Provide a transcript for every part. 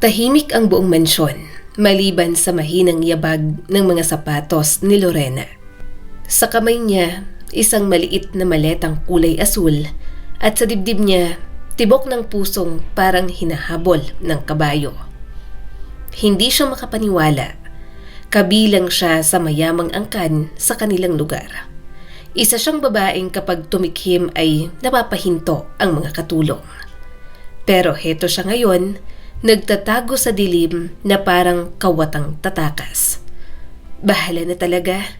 Tahimik ang buong mansyon, maliban sa mahinang yabag ng mga sapatos ni Lorena. Sa kamay niya, isang maliit na maletang kulay asul at sa dibdib niya, tibok ng pusong parang hinahabol ng kabayo. Hindi siya makapaniwala. Kabilang siya sa mayamang angkan sa kanilang lugar. Isa siyang babaeng kapag tumikhim ay napapahinto ang mga katulong. Pero heto siya ngayon, nagtatago sa dilim na parang kawatang tatakas. Bahala na talaga,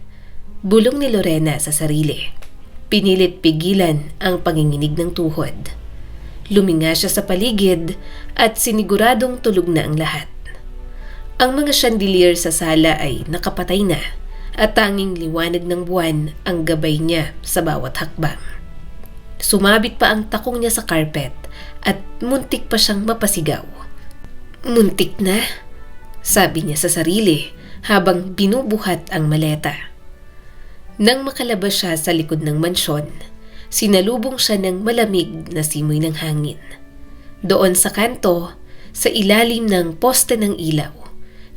bulong ni Lorena sa sarili. Pinilit pigilan ang panginginig ng tuhod. Luminga siya sa paligid at siniguradong tulog na ang lahat. Ang mga chandelier sa sala ay nakapatay na at tanging liwanag ng buwan ang gabay niya sa bawat hakbang. Sumabit pa ang takong niya sa carpet at muntik pa siyang mapasigaw. Muntik na, sabi niya sa sarili habang binubuhat ang maleta. Nang makalabas siya sa likod ng mansyon, sinalubong siya ng malamig na simoy ng hangin. Doon sa kanto, sa ilalim ng poste ng ilaw,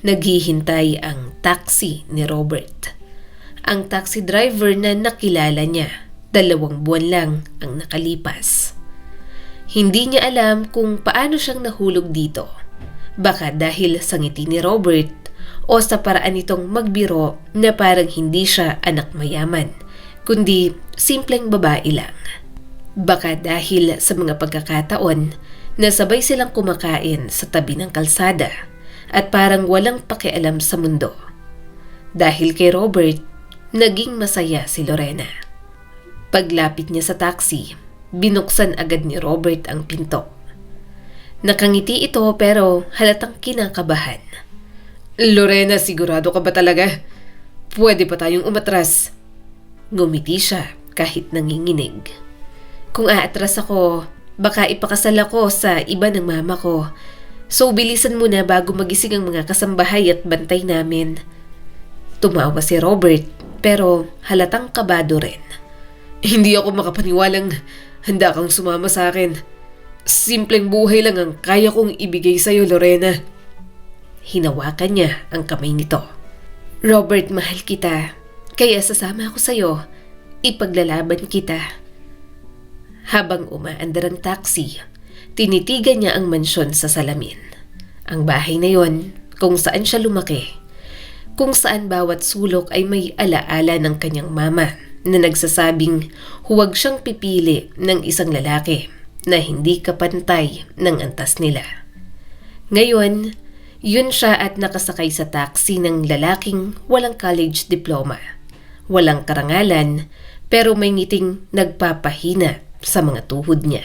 naghihintay ang taxi ni Robert. Ang taxi driver na nakilala niya, 2 buwan lang ang nakalipas. Hindi niya alam kung paano siyang nahulog dito. Baka dahil sa ngiti ni Robert o sa paraan nitong magbiro na parang hindi siya anak mayaman, kundi simpleng babae lang. Baka dahil sa mga pagkakataon na sabay silang kumakain sa tabi ng kalsada at parang walang pakialam sa mundo. Dahil kay Robert, naging masaya si Lorena. Paglapit niya sa taxi, binuksan agad ni Robert ang pinto. Nakangiti ito pero halatang kinakabahan. Lorena, sigurado ka ba talaga? Pwede pa tayong umatras. Ngumiti siya kahit nanginginig. Kung aatras ako, baka ipakasal ako sa iba ng mama ko. So bilisan mo na bago magising ang mga kasambahay at bantay namin. Tumawa si Robert pero halatang kabado rin. Hindi ako makapaniwalang handa kang sumama sa akin. Simpleng buhay lang ang kaya kong ibigay sa'yo, Lorena. Hinawakan niya ang kamay nito. Robert, mahal kita. Kaya sasama ako sa'yo. Ipaglalaban kita. Habang umaandar ang taxi, tinitigan niya ang mansyon sa salamin. Ang bahay na yon, kung saan siya lumaki. Kung saan bawat sulok ay may alaala ng kanyang mama na nagsasabing huwag siyang pipili ng isang lalaki na hindi kapantay ng antas nila. Ngayon, yun siya at nakasakay sa taxi ng lalaking walang college diploma, walang karangalan, pero may ngiting nagpapahina sa mga tuhod niya.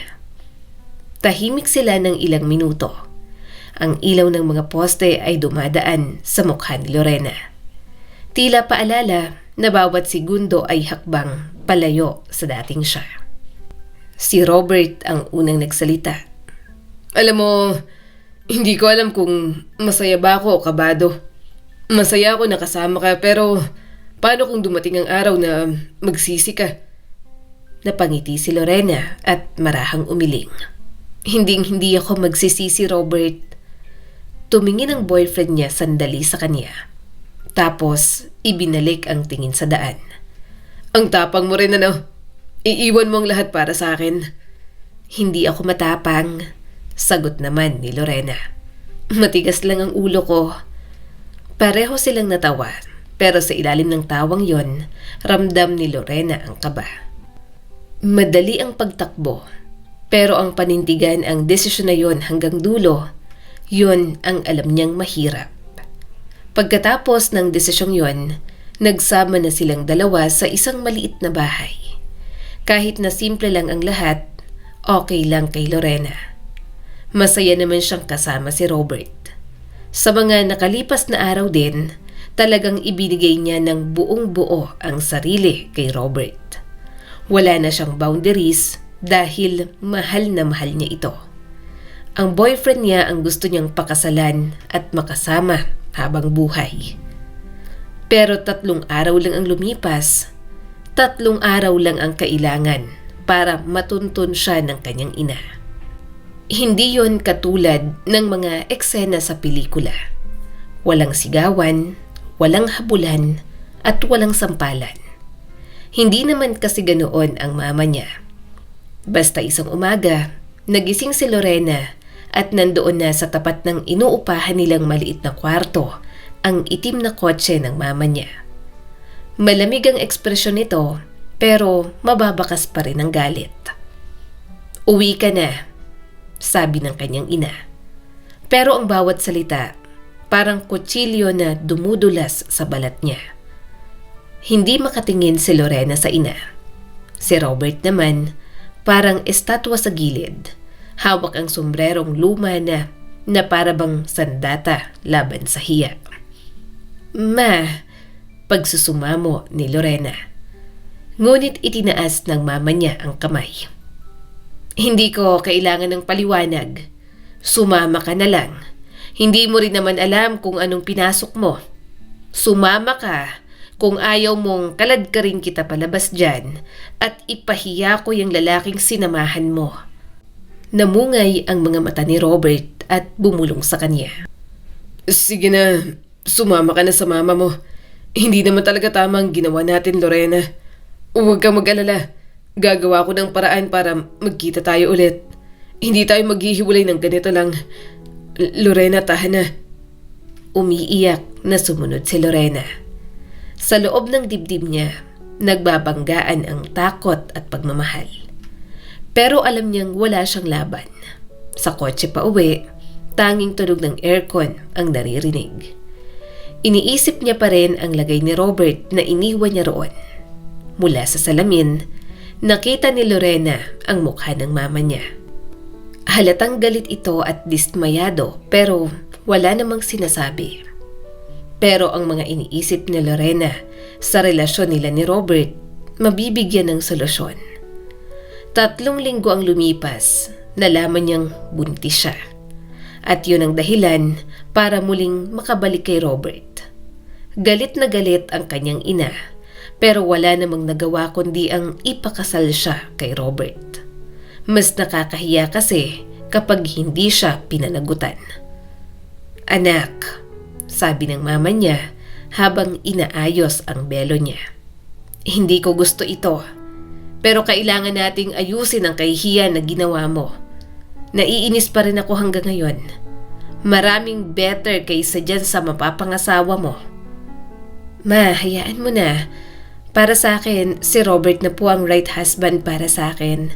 Tahimik sila ng ilang minuto. Ang ilaw ng mga poste ay dumadaan sa mukha ni Lorena. Tila paalala na bawat segundo ay hakbang palayo sa dating siya. Si Robert ang unang nagsalita. Alam mo, hindi ko alam kung masaya ba ako o kabado. Masaya ako na kasama ka pero paano kung dumating ang araw na magsisi ka? Napangiti si Lorena at marahang umiling. Hindi ako magsisisi, Robert. Tumingin ang boyfriend niya sandali sa kanya. Tapos ibinalik ang tingin sa daan. Ang tapang mo rin Iiwan mo ang lahat para sa akin. Hindi ako matapang, sagot naman ni Lorena. Matigas lang ang ulo ko. Pareho silang natawa, pero sa ilalim ng tawang yon, ramdam ni Lorena ang kaba. Madali ang pagtakbo, pero ang panindigan ang desisyon na yon hanggang dulo, yon ang alam niyang mahirap. Pagkatapos ng desisyong yon, nagsama na silang dalawa sa isang maliit na bahay. Kahit na simple lang ang lahat, okay lang kay Lorena. Masaya naman siyang kasama si Robert. Sa mga nakalipas na araw din, talagang ibinigay niya ng buong buo ang sarili kay Robert. Wala na siyang boundaries dahil mahal na mahal niya ito. Ang boyfriend niya ang gusto niyang pakasalan at makasama habang buhay. Pero 3 araw lang ang lumipas. 3 araw lang ang kailangan para matuntun siya ng kanyang ina. Hindi yon katulad ng mga eksena sa pelikula. Walang sigawan, walang habulan, at walang sampalan. Hindi naman kasi ganoon ang mama niya. Basta isang umaga, nagising si Lorena at nandoon na sa tapat ng inuupahan nilang maliit na kwarto ang itim na kotse ng mama niya. Malamig ang ekspresyon nito pero mababakas pa rin ang galit. "Uwi ka na," sabi ng kanyang ina. Pero ang bawat salita, parang kutsilyo na dumudulas sa balat niya. Hindi makatingin si Lorena sa ina. Si Robert naman, parang estatwa sa gilid. Hawak ang sombrerong luma na para bang sandata laban sa hiya. "Ma," pagsusumamo ni Lorena. Ngunit itinaas ng mama niya ang kamay. "Hindi ko kailangan ng paliwanag. Sumama ka na lang. Hindi mo rin naman alam kung anong pinasok mo. Sumama ka kung ayaw mong kaladkarin kita palabas dyan at ipahiya ko yung lalaking sinamahan mo." Namungay ang mga mata ni Robert at bumulong sa kanya. "Sige na, sumama ka na sa mama mo. Hindi naman talaga tama ang ginawa natin, Lorena. Huwag kang mag-alala. Gagawa ko ng paraan para magkita tayo ulit. Hindi tayo maghihiwalay ng ganito lang. Lorena, tahan na." Umiiyak na sumunod si Lorena. Sa loob ng dibdib niya, nagbabanggaan ang takot at pagmamahal. Pero alam niyang wala siyang laban. Sa kotse pa uwi, tanging tunog ng aircon ang naririnig. Iniisip niya pa rin ang lagay ni Robert na iniwan niya roon. Mula sa salamin, nakita ni Lorena ang mukha ng mama niya. Halatang galit ito at dismayado pero wala namang sinasabi. Pero ang mga iniisip ni Lorena sa relasyon nila ni Robert, mabibigyan ng solusyon. 3 linggo ang lumipas, nalaman niyang buntis siya. At yun ang dahilan para muling makabalik kay Robert. Galit na galit ang kanyang ina, pero wala namang nagawa kundi ang ipakasal siya kay Robert. Mas nakakahiya kasi kapag hindi siya pinanagutan. "Anak," sabi ng mama niya habang inaayos ang belo niya. "Hindi ko gusto ito, pero kailangan nating ayusin ang kahihiyan na ginawa mo. Naiinis pa rin ako hanggang ngayon. Maraming better kaysa dyan sa mapapangasawa mo." "Ma, hayaan mo na. Para sa akin, si Robert na po ang right husband para sa akin.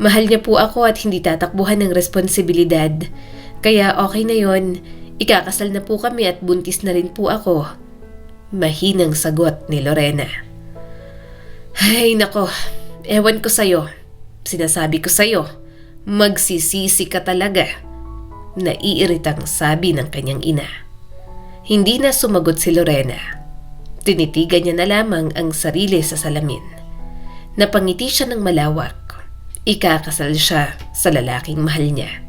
Mahal niya po ako at hindi tatakbuhan ng responsibilidad. Kaya okay na yon. Ikakasal na po kami at buntis na rin po ako." Mahinang sagot ni Lorena. "Ay nako, ewan ko sa'yo. Sinasabi ko sa'yo, magsisisi ka talaga." Naiiritang sabi ng kanyang ina. Hindi na sumagot si Lorena. Tinitigan niya na lamang ang sarili sa salamin. Napangiti siya ng malawak. Ikakasal siya sa lalaking mahal niya.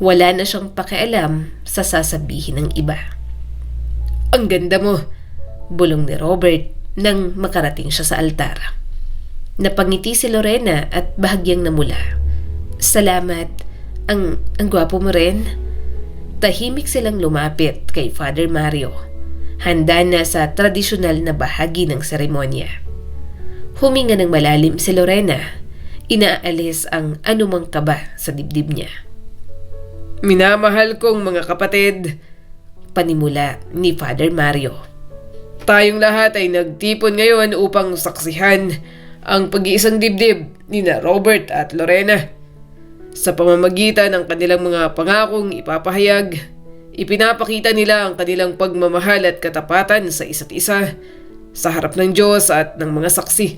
Wala na siyang pakialam sa sasabihin ng iba. "Ang ganda mo," bulong ni Robert nang makarating siya sa altar. Napangiti si Lorena at bahagyang namula. "Salamat. Ang gwapo mo rin." Tahimik silang lumapit kay Father Mario. Handa na sa tradisyonal na bahagi ng seremonya. Huminga ng malalim si Lorena. Inaalis ang anumang kaba sa dibdib niya. "Minamahal kong mga kapatid," panimula ni Father Mario. "Tayong lahat ay nagtipon ngayon upang saksihan ang pag-iisang dibdib ni na Robert at Lorena. Sa pamamagitan ng kanilang mga pangakong ipapahayag, ipinapakita nila ang kanilang pagmamahal at katapatan sa isa't isa sa harap ng Diyos at ng mga saksi."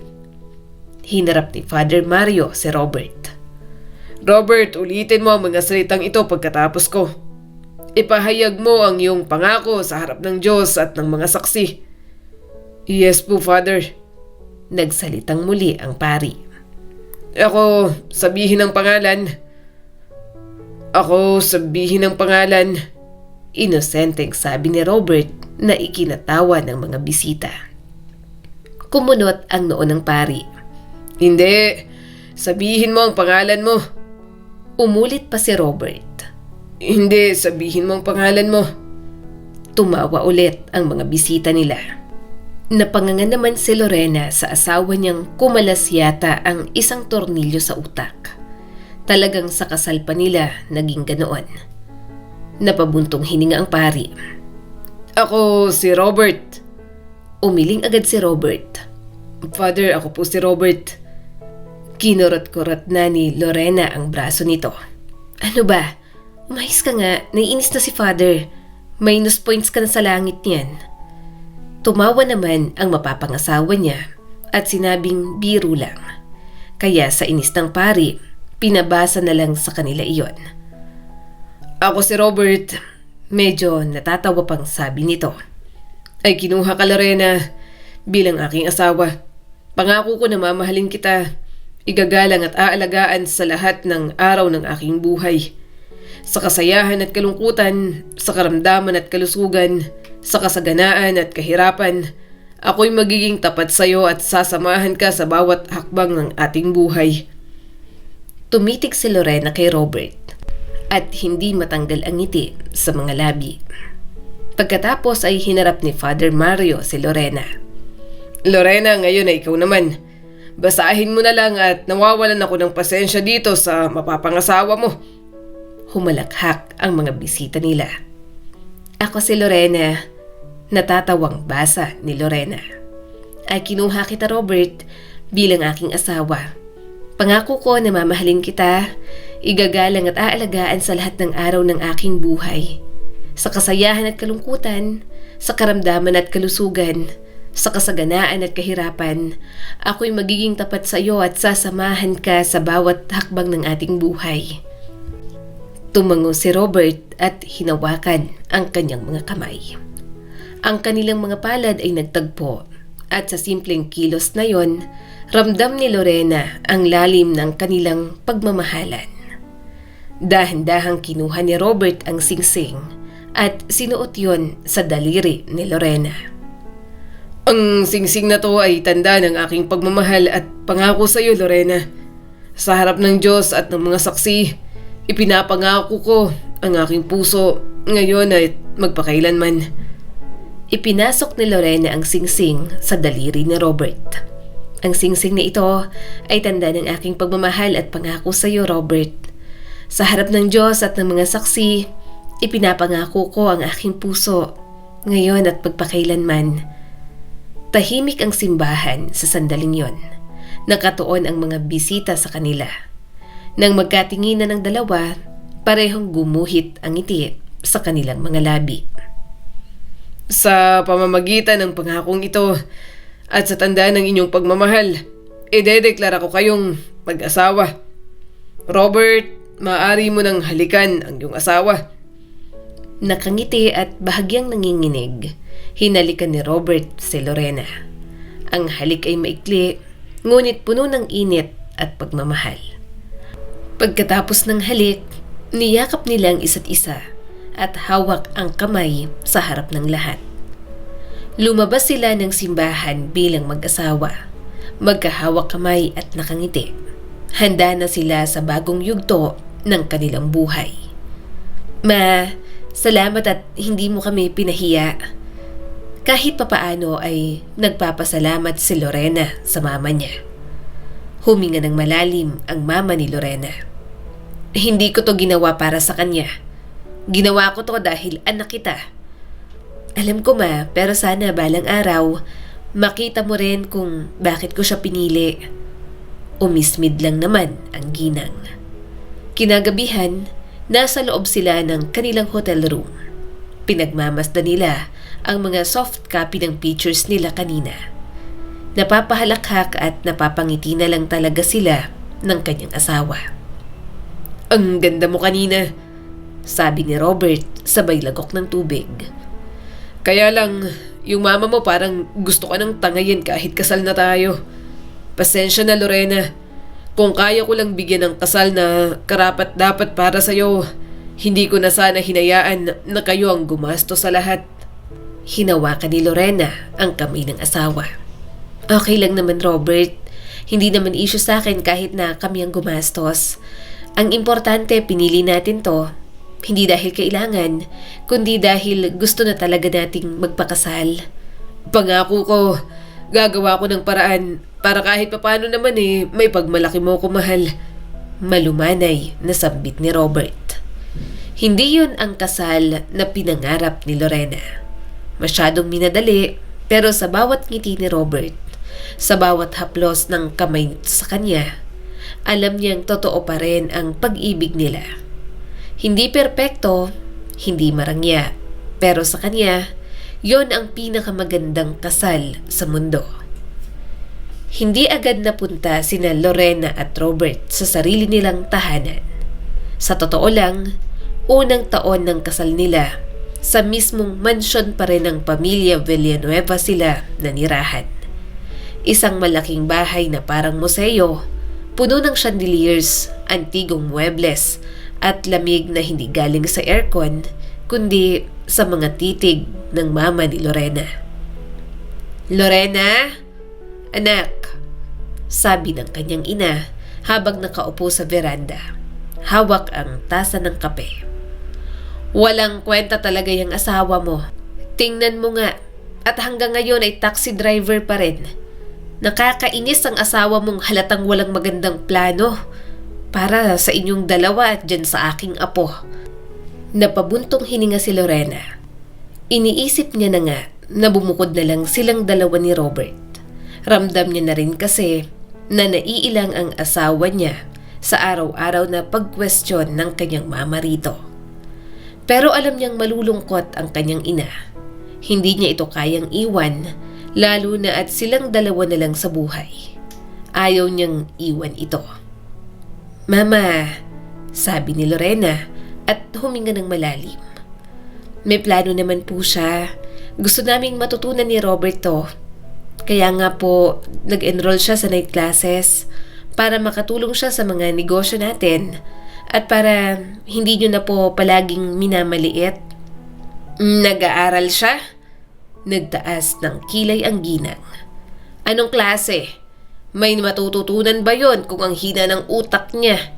Hinarap ni Father Mario si Robert. "Robert, ulitin mo ang mga salitang ito pagkatapos ko. Ipahayag mo ang iyong pangako sa harap ng Diyos at ng mga saksi." "Yes po, Father." Nagsalitang muli ang pari. Ako sabihin ang pangalan." Inosenteng sabi ni Robert na ikinatawa ng mga bisita. Kumunot ang noo ng pari. "Hindi, sabihin mo ang pangalan mo." Umulit pa si Robert. Hindi, sabihin mo ang pangalan mo. Tumawa ulit ang mga bisita nila. Napanganga naman si Lorena sa asawa niyang kumalas yata ang isang tornilyo sa utak. Talagang sa kasal pa nila naging ganoon. Napabuntong hininga ang pari. Ako si Robert. Umiling agad si Robert. Father, ako po si Robert. Kinurot-kurot na ni Lorena ang braso nito. Ano ba? Umayos ka nga, naiinis na si Father. Minus points ka na sa langit niyan. Tumawa naman ang mapapangasawa niya at sinabing biro lang. Kaya sa inis ng pari, pinabasa na lang sa kanila iyon. Ako si Robert. Medyo natatawa pang sabi nito. Ay kinuha ka, Lorena, bilang aking asawa. Pangako ko na mamahalin kita. Igagalang at aalagaan sa lahat ng araw ng aking buhay. Sa kasayahan at kalungkutan, sa karamdaman at kalusugan, sa kasaganaan at kahirapan, ako'y magiging tapat sa iyo at sasamahan ka sa bawat hakbang ng ating buhay. Tumitig si Lorena kay Robert at hindi matanggal ang ngiti sa mga labi. Pagkatapos ay hinarap ni Father Mario si Lorena. Lorena, ngayon ay ikaw naman. Basahin mo na lang at nawawalan ako ng pasensya dito sa mapapangasawa mo. Humalakhak ang mga bisita nila. Ako si Lorena. Natatawang basa ni Lorena. Ay kinuha kita, Robert, bilang aking asawa. Pangako ko na mamahalin kita, igagalang at aalagaan sa lahat ng araw ng aking buhay. Sa kasayahan at kalungkutan, sa karamdaman at kalusugan, sa kasaganaan at kahirapan, ako'y magiging tapat sa iyo at sasamahan ka sa bawat hakbang ng ating buhay. Tumango si Robert at hinawakan ang kanyang mga kamay. Ang kanilang mga palad ay nagtagpo at sa simpleng kilos na yon, ramdam ni Lorena ang lalim ng kanilang pagmamahalan. Dahan-dahang kinuha ni Robert ang singsing at sinuot yon sa daliri ni Lorena. Ang singsing na to ay tanda ng aking pagmamahal at pangako sa iyo, Lorena. Sa harap ng Diyos at ng mga saksi, ipinapangako ko ang aking puso ngayon at magpakailanman. Ipinasok ni Lorena ang singsing sa daliri ni Robert. Ang singsing na ito ay tanda ng aking pagmamahal at pangako sa iyo, Robert. Sa harap ng Diyos at ng mga saksi, ipinapangako ko ang aking puso ngayon at magpakailanman. Tahimik ang simbahan sa sandaling yon. Nakatuon ang mga bisita sa kanila. Nang magkatinginan ng dalawa, parehong gumuhit ang ngiti sa kanilang mga labi. Sa pamamagitan ng pangakong ito at sa tanda ng inyong pagmamahal, idedeklara ko kayong mag-asawa. Robert, maaari mo nang halikan ang iyong asawa. Nakangiti at bahagyang nanginginig, hinalikan ni Robert si Lorena. Ang halik ay maikli, ngunit puno ng init at pagmamahal. Pagkatapos ng halik, niyakap nila ang isa't isa at hawak ang kamay sa harap ng lahat. Lumabas sila ng simbahan bilang mag-asawa, magkahawak kamay at nakangiti. Handa na sila sa bagong yugto ng kanilang buhay. Ma, salamat at hindi mo kami pinahiya. Kahit papaano ay nagpapasalamat si Lorena sa mama niya. Huminga ng malalim ang mama ni Lorena. Hindi ko to ginawa para sa kanya. Ginawa ko to dahil anak kita. Alam ko ma, pero sana balang araw, makita mo rin kung bakit ko siya pinili. Umismid lang naman ang ginang. Kinagabihan, nasa loob sila ng kanilang hotel room. Pinagmamasdan nila ang mga soft copy ng pictures nila kanina. Napapahalakhak at napapangiti na lang talaga sila ng kanyang asawa. Ang ganda mo kanina, sabi ni Robert sabay lagok ng tubig. Kaya lang, yung mama mo parang gusto ka nang tangayin kahit kasal na tayo. Pasensya na, Lorena. Kung kaya ko lang bigyan ng kasal na karapat dapat para sa'yo, hindi ko na sana hinayaan na kayo ang gumasto sa lahat. Hinawakan ni Lorena ang kamay ng asawa. Okay lang naman, Robert. Hindi naman issue sa akin kahit na kami ang gumastos. Ang importante, pinili natin to, hindi dahil kailangan, kundi dahil gusto na talaga nating magpakasal. Pangako ko, gagawa ko ng paraan para kahit papano naman may pagmalaki mo ko mahal. Malumanay na sambit ni Robert. Hindi yun ang kasal na pinangarap ni Lorena. Masyadong minadali, pero sa bawat ngiti ni Robert, sa bawat haplos ng kamay sa kanya, alam niyang totoo pa rin ang pag-ibig nila. Hindi perpekto, hindi marangya, pero sa kanya, yon ang pinakamagandang kasal sa mundo. Hindi agad napunta sina Lorena at Robert sa sarili nilang tahanan. Sa totoo lang, unang taon ng kasal nila, sa mismong mansyon pa rin ng pamilya Villanueva sila nanirahan. Isang malaking bahay na parang museo, puno ng chandeliers, antigong muebles, at lamig na hindi galing sa aircon, kundi sa mga titig ng mama ni Lorena. "Lorena? Anak," sabi ng kanyang ina habang nakaupo sa veranda. Hawak ang tasa ng kape. "Walang kwenta talaga yung asawa mo. Tingnan mo nga, at hanggang ngayon ay taxi driver pa rin. Nakakainis ang asawa mong halatang walang magandang plano para sa inyong dalawa at dyan sa aking apo." Napabuntong hininga si Lorena. Iniisip niya na nga na bumukod na lang silang dalawa ni Robert. Ramdam niya na rin kasi na naiilang ang asawa niya sa araw-araw na pag-question ng kanyang mama rito. Pero alam niyang malulungkot ang kanyang ina. Hindi niya ito kayang iwan, lalo na at silang dalawa na lang sa buhay. Ayaw niyang iwan ito. "Mama," sabi ni Lorena at huminga ng malalim. "May plano naman po siya. Gusto naming matutunan ni Robert to. Kaya nga po, nag-enroll siya sa night classes para makatulong siya sa mga negosyo natin at para hindi nyo na po palaging minamaliit." "Nag-aaral siya?" Nagtaas ng kilay ang ginang. "Anong klase? May matututunan ba yon kung ang hina ng utak niya?"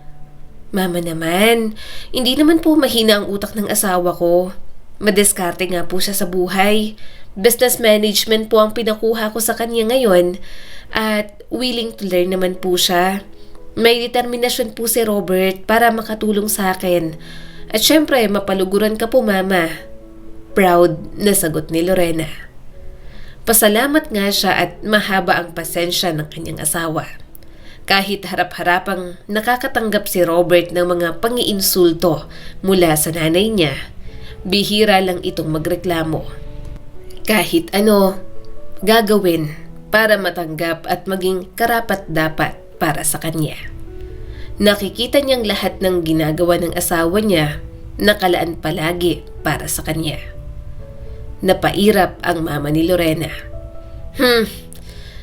"Mama naman, hindi naman po mahina ang utak ng asawa ko. Madiskarte nga po siya sa buhay. Business management po ang pinakuha ko sa kanya ngayon at willing to learn naman po siya. May determinasyon po si Robert para makatulong sa akin. At syempre, mapaluguran ka po, Mama." Proud na sagot ni Lorena. Pasalamat nga siya at mahaba ang pasensya ng kanyang asawa. Kahit harap-harapang nakakatanggap si Robert ng mga pangiinsulto mula sa nanay niya, bihira lang itong magreklamo. Kahit ano, gagawin para matanggap at maging karapat-dapat para sa kanya. Nakikita niyang lahat ng ginagawa ng asawa niya nakalaan palagi para sa kanya. Napairap ang mama ni Lorena.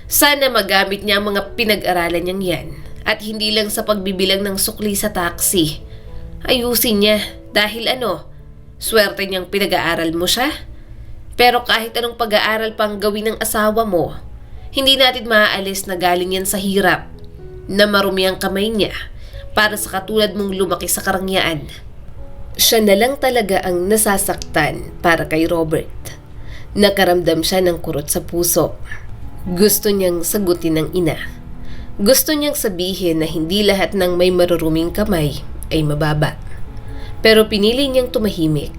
Sana magamit niya ang mga pinag-aralan niyang yan at hindi lang sa pagbibilang ng sukli sa taxi. Ayusin niya dahil swerte niyang pinag-aaral mo siya. Pero kahit anong pag-aaral pang gawin ng asawa mo, hindi natin maaalis na galing yan sa hirap, na marumi ang kamay niya para sa katulad mong lumaki sa karangyaan. Siya na lang talaga ang nasasaktan para kay Robert. Nakaramdam siya ng kurot sa puso. Gusto niyang sagutin ng ina. Gusto niyang sabihin na hindi lahat ng may maruruming kamay ay mababa. Pero pinili niyang tumahimik.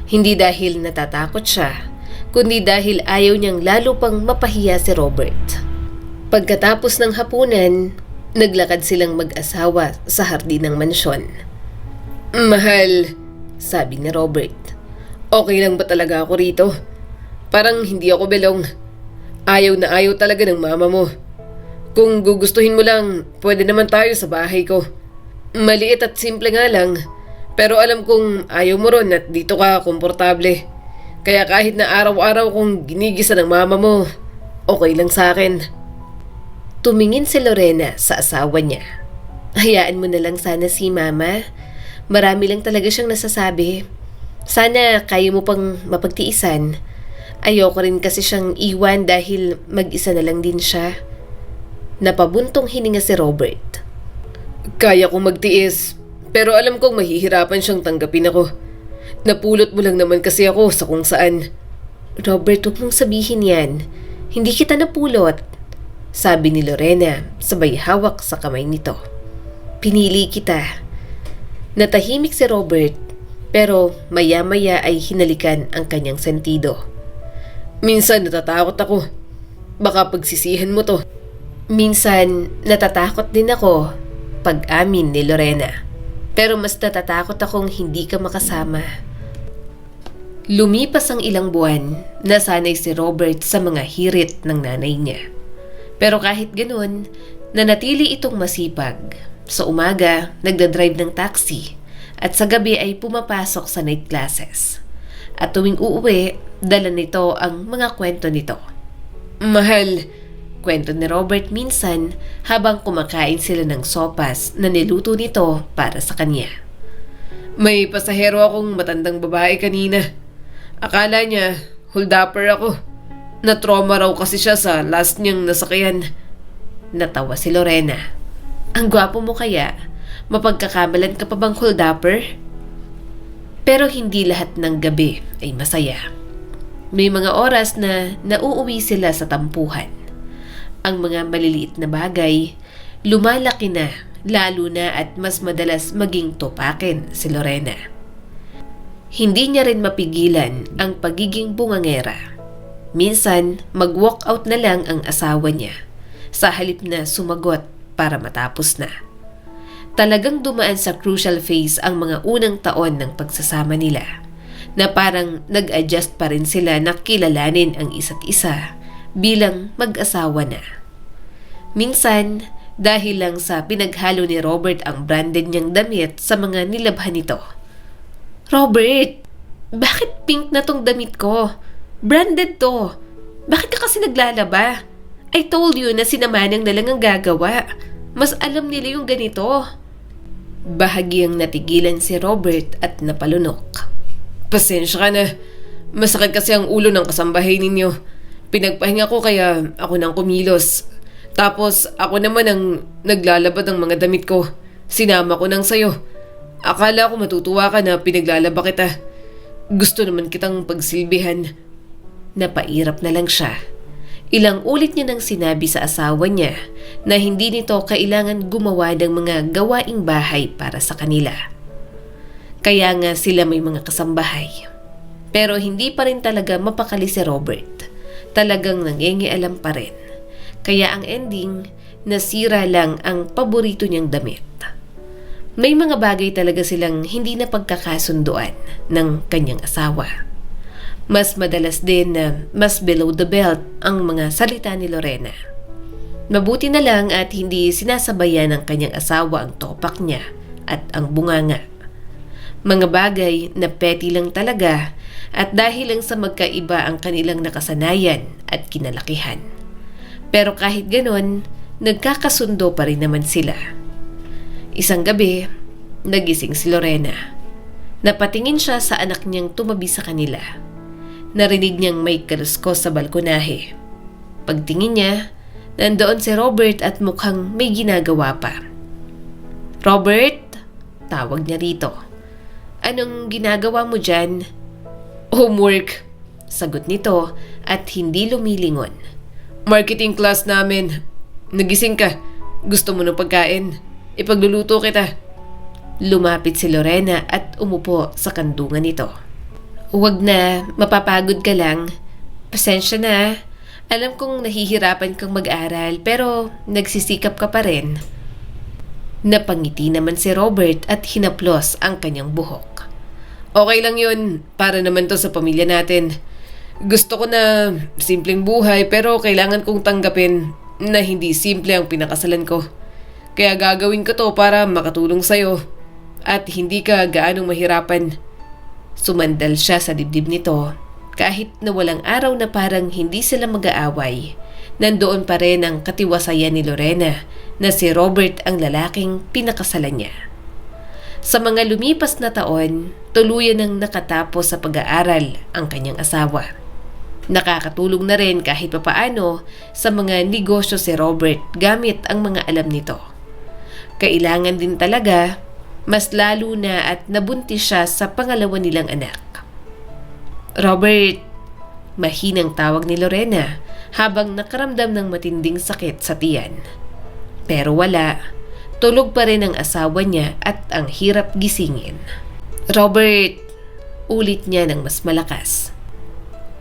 Hindi dahil natatakot siya, kundi dahil ayaw niyang lalo pang mapahiya si Robert. Pagkatapos ng hapunan, naglakad silang mag-asawa sa hardin ng mansyon. "Mahal," sabi ni Robert, "okay lang ba talaga ako rito? Parang hindi ako belong. Ayaw na ayaw talaga ng mama mo. Kung gugustuhin mo lang, pwede naman tayo sa bahay ko. Maliit at simple nga lang, pero alam kong ayaw mo ron at dito ka komportable. Kaya kahit na araw-araw kong ginigisa ng mama mo, okay lang sa akin." Tumingin si Lorena sa asawa niya. "Hayaan mo na lang sana si Mama. Marami lang talaga siyang nasasabi. Sana kaya mo pang mapagtiisan. Ayoko rin kasi siyang iwan dahil mag-isa na lang din siya." Napabuntong hininga si Robert. "Kaya kong magtiis, Pero alam kong mahihirapan siyang tanggapin ako. Napulot mo lang naman kasi ako sa kung saan. Robert, huwag mong sabihin yan. Hindi kita napulot, sabi ni Lorena sabay hawak sa kamay nito. Pinili kita. Natahimik si Robert pero maya-maya ay hinalikan ang kanyang sentido. Minsan natatakot ako. Baka pagsisihan mo to. Minsan natatakot din ako, pag-amin ni Lorena. Pero mas natatakot akong hindi ka makasama. Lumipas ang ilang buwan, nasanay si Robert sa mga hirit ng nanay niya. Pero kahit ganun, nanatili itong masipag. Sa umaga, nagdadrive ng taxi at sa gabi ay pumapasok sa night classes. At tuwing uuwi, dala nito ang mga kwento nito. Mahal, Kwento ni Robert minsan habang kumakain sila ng sopas na niluto nito para sa kanya. may pasahero akong matandang babae kanina. Akala niya, hold-upper ako. Na-trauma raw kasi siya sa last niyang nasakyan. Natawa si Lorena. Ang gwapo mo kaya? Mapagkakamalan ka pa bang hold-upper? Pero hindi lahat ng gabi ay masaya. May mga oras na nauuwi sila sa tampuhan. Ang mga maliliit na bagay, lumalaki na, lalo na at mas madalas maging tupakin si Lorena. Hindi niya rin mapigilan ang pagiging bungangera. Minsan, mag-walk out na lang ang asawa niya, sa halip na sumagot para matapos na. Talagang dumaan sa crucial phase ang mga unang taon ng pagsasama nila, na parang nag-adjust pa rin sila na kilalanin ang isa't isa bilang mag-asawa na. Minsan, dahil lang sa pinaghalo ni Robert ang branded niyang damit sa mga nilabhan nito. Robert, bakit pink na tong damit ko? Branded to. Bakit ka kasi naglalaba? I told you na sinamanang na lang ang gagawa. Mas alam nila yung ganito. Bahagyang natigilan si Robert at napalunok. Pasensya ka na. Masakit kasi ang ulo ng kasambahay ninyo. Pinagpahinga ko kaya ako nang kumilos. Tapos ako naman ang naglalaba ng mga damit ko. Sinama ko nang sayo. Akala ko matutuwa ka na pinaglalaba kita. Gusto naman kitang pagsilbihan. Napairap na lang siya. Ilang ulit niya nang sinabi sa asawa niya na hindi nito kailangan gumawa ng mga gawaing bahay para sa kanila. Kaya nga sila may mga kasambahay. Pero hindi pa rin talaga mapakali si Robert. Talagang nangingialam pa rin. Kaya ang ending, nasira lang ang paborito niyang damit. May mga bagay talaga silang hindi na pagkakasunduan ng kanyang asawa. Mas madalas din na mas below the belt ang mga salita ni Lorena. Mabuti na lang at hindi sinasabayan ng kanyang asawa ang topak niya at ang bunganga. Mga bagay na petty lang talaga at dahil lang sa magkaiba ang kanilang nakasanayan at kinalakihan. Pero kahit ganon, nagkakasundo pa rin naman sila. Isang gabi, nagising si Lorena. Napatingin siya sa anak niyang tumabi sa kanila. Narinig niyang may kaluskos sa balkonahe. Pagtingin niya, nandoon si Robert at mukhang may ginagawa pa. Robert? Tawag niya rito. Anong ginagawa mo dyan? Homework. Sagot nito at hindi lumilingon. Marketing class namin. Nagising ka. Gusto mo ng pagkain? Ipagluluto kita. Lumapit si Lorena at umupo sa kandungan nito. Huwag na, mapapagod ka lang. Pasensya na. Alam kong nahihirapan kang mag-aral pero nagsisikap ka pa rin. Napangiti naman si Robert at hinaplos ang kanyang buhok. Okay lang yun. Para naman to sa pamilya natin. Gusto ko na simpleng buhay pero kailangan kong tanggapin na hindi simple ang pinakasalan ko. Kaya gagawin ko to para makatulong sa'yo at hindi ka gaanong mahirapan. Sumandal siya sa dibdib nito. Kahit na walang araw na parang hindi sila mag-aaway, nandoon pa rin ang katiwasayan ni Lorena na si Robert ang lalaking pinakasalan niya. Sa mga lumipas na taon, tuluyan ang nakatapos sa pag-aaral ang kanyang asawa. Nakakatulong na rin kahit papaano sa mga negosyo si Robert gamit ang mga alam nito. Kailangan din talaga Mas lalo na at nabuntis siya sa pangalawa nilang anak. "Robert," mahinang tawag ni Lorena habang nakaramdam ng matinding sakit sa tiyan. Pero wala, tulog pa rin ang asawa niya at ang hirap gisingin. "Robert," ulit niya ng mas malakas.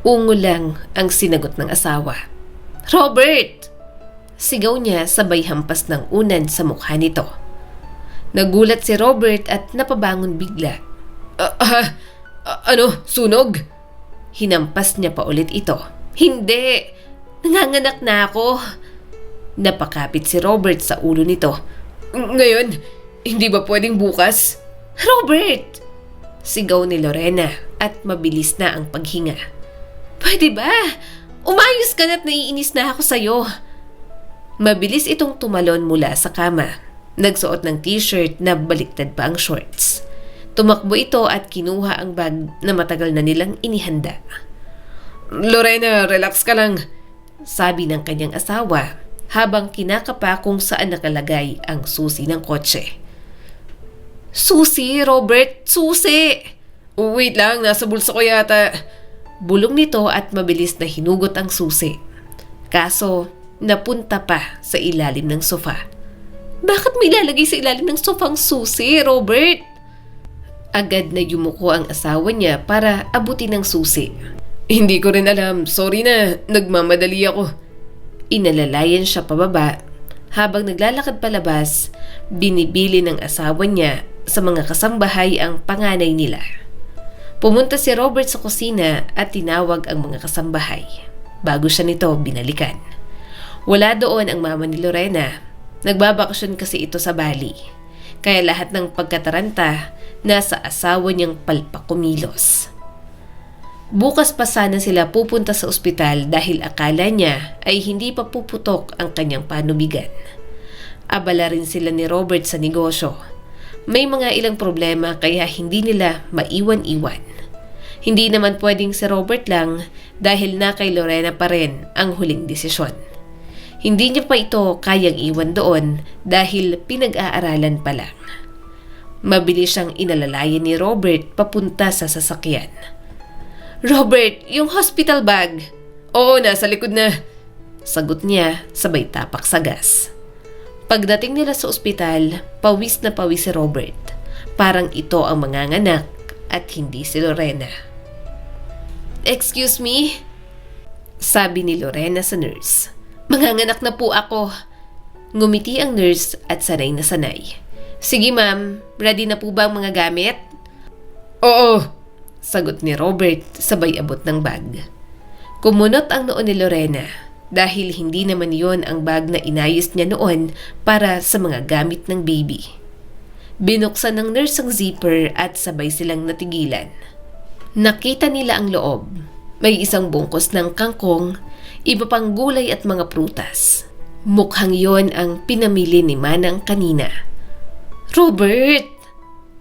Ungo lang ang sinagot ng asawa. "Robert!" Sigaw niya sabay hampas ng unan sa mukha nito. Nagulat si Robert at napabangon bigla. Ano? Sunog?" Hinampas niya pa ulit ito. "Hindi! Nanganganak na ako!" Napakapit si Robert sa ulo nito. Ngayon? Hindi ba pwedeng bukas?" "Robert!" Sigaw ni Lorena at mabilis na ang paghinga. "Pwede ba? Umayos ka na't naiinis na ako sa'yo." Mabilis itong tumalon mula sa kama. Nagsuot ng t-shirt na baliktad pa ang shorts. Tumakbo ito at kinuha ang bag na matagal na nilang inihanda. "Lorena, relax ka lang." Sabi ng kanyang asawa habang kinakapa kung saan nakalagay ang susi ng kotse. "Susi, Robert! Susi!" Wait lang, nasa bulsa ko yata. Bulong nito at mabilis na hinugot ang susi. Kaso, napunta pa sa ilalim ng sofa. "Bakit may ilalagay sa ilalim ng sofa ang susi, Robert?" Agad na yumuko ang asawa niya para abutin ang susi. Hindi ko rin alam. Sorry na, nagmamadali ako. Inalalayan siya pababa. Habang naglalakad palabas, binibili ng asawa niya sa mga kasambahay ang panganay nila. Pumunta si Robert sa kusina at tinawag ang mga kasambahay. Bago siya nito binalikan. Wala doon ang mama ni Lorena. Nagbabakasyon kasi ito sa Bali. Kaya lahat ng pagkataranta nasa asawa niyang palpakumilos. Bukas pa sana sila pupunta sa ospital dahil akala niya ay hindi pa puputok ang kanyang panubigan. Abala rin sila ni Robert sa negosyo. May mga ilang problema kaya hindi nila maiwan-iwan. Hindi naman pwedeng si Robert lang dahil na kay Lorena pa rin ang huling desisyon. Hindi niya pa ito kayang iwan doon dahil pinag-aaralan pa lang. Mabilis siyang inalalayan ni Robert papunta sa sasakyan. "Robert, yung hospital bag." Oo, nasa likod na. Sagot niya sabay tapak sa gas. Pagdating nila sa ospital, pawis na pawis si Robert. Parang ito ang manganganak at hindi si Lorena. "Excuse me?" Sabi ni Lorena sa nurse. "Manganganak na po ako." Ngumiti ang nurse at sanay na sanay. "Sige ma'am, ready na po ba ang mga gamit?" Oo, Sagot ni Robert sabay abot ng bag. Kumunot ang noo ni Lorena dahil hindi naman yon ang bag na inayos niya noon para sa mga gamit ng baby. Binuksan ng nurse ang zipper at sabay silang natigilan. Nakita nila ang loob. May isang bungkos ng kangkong, iba pang gulay at mga prutas. Mukhang yon ang pinamili ni Manang kanina. "Robert!"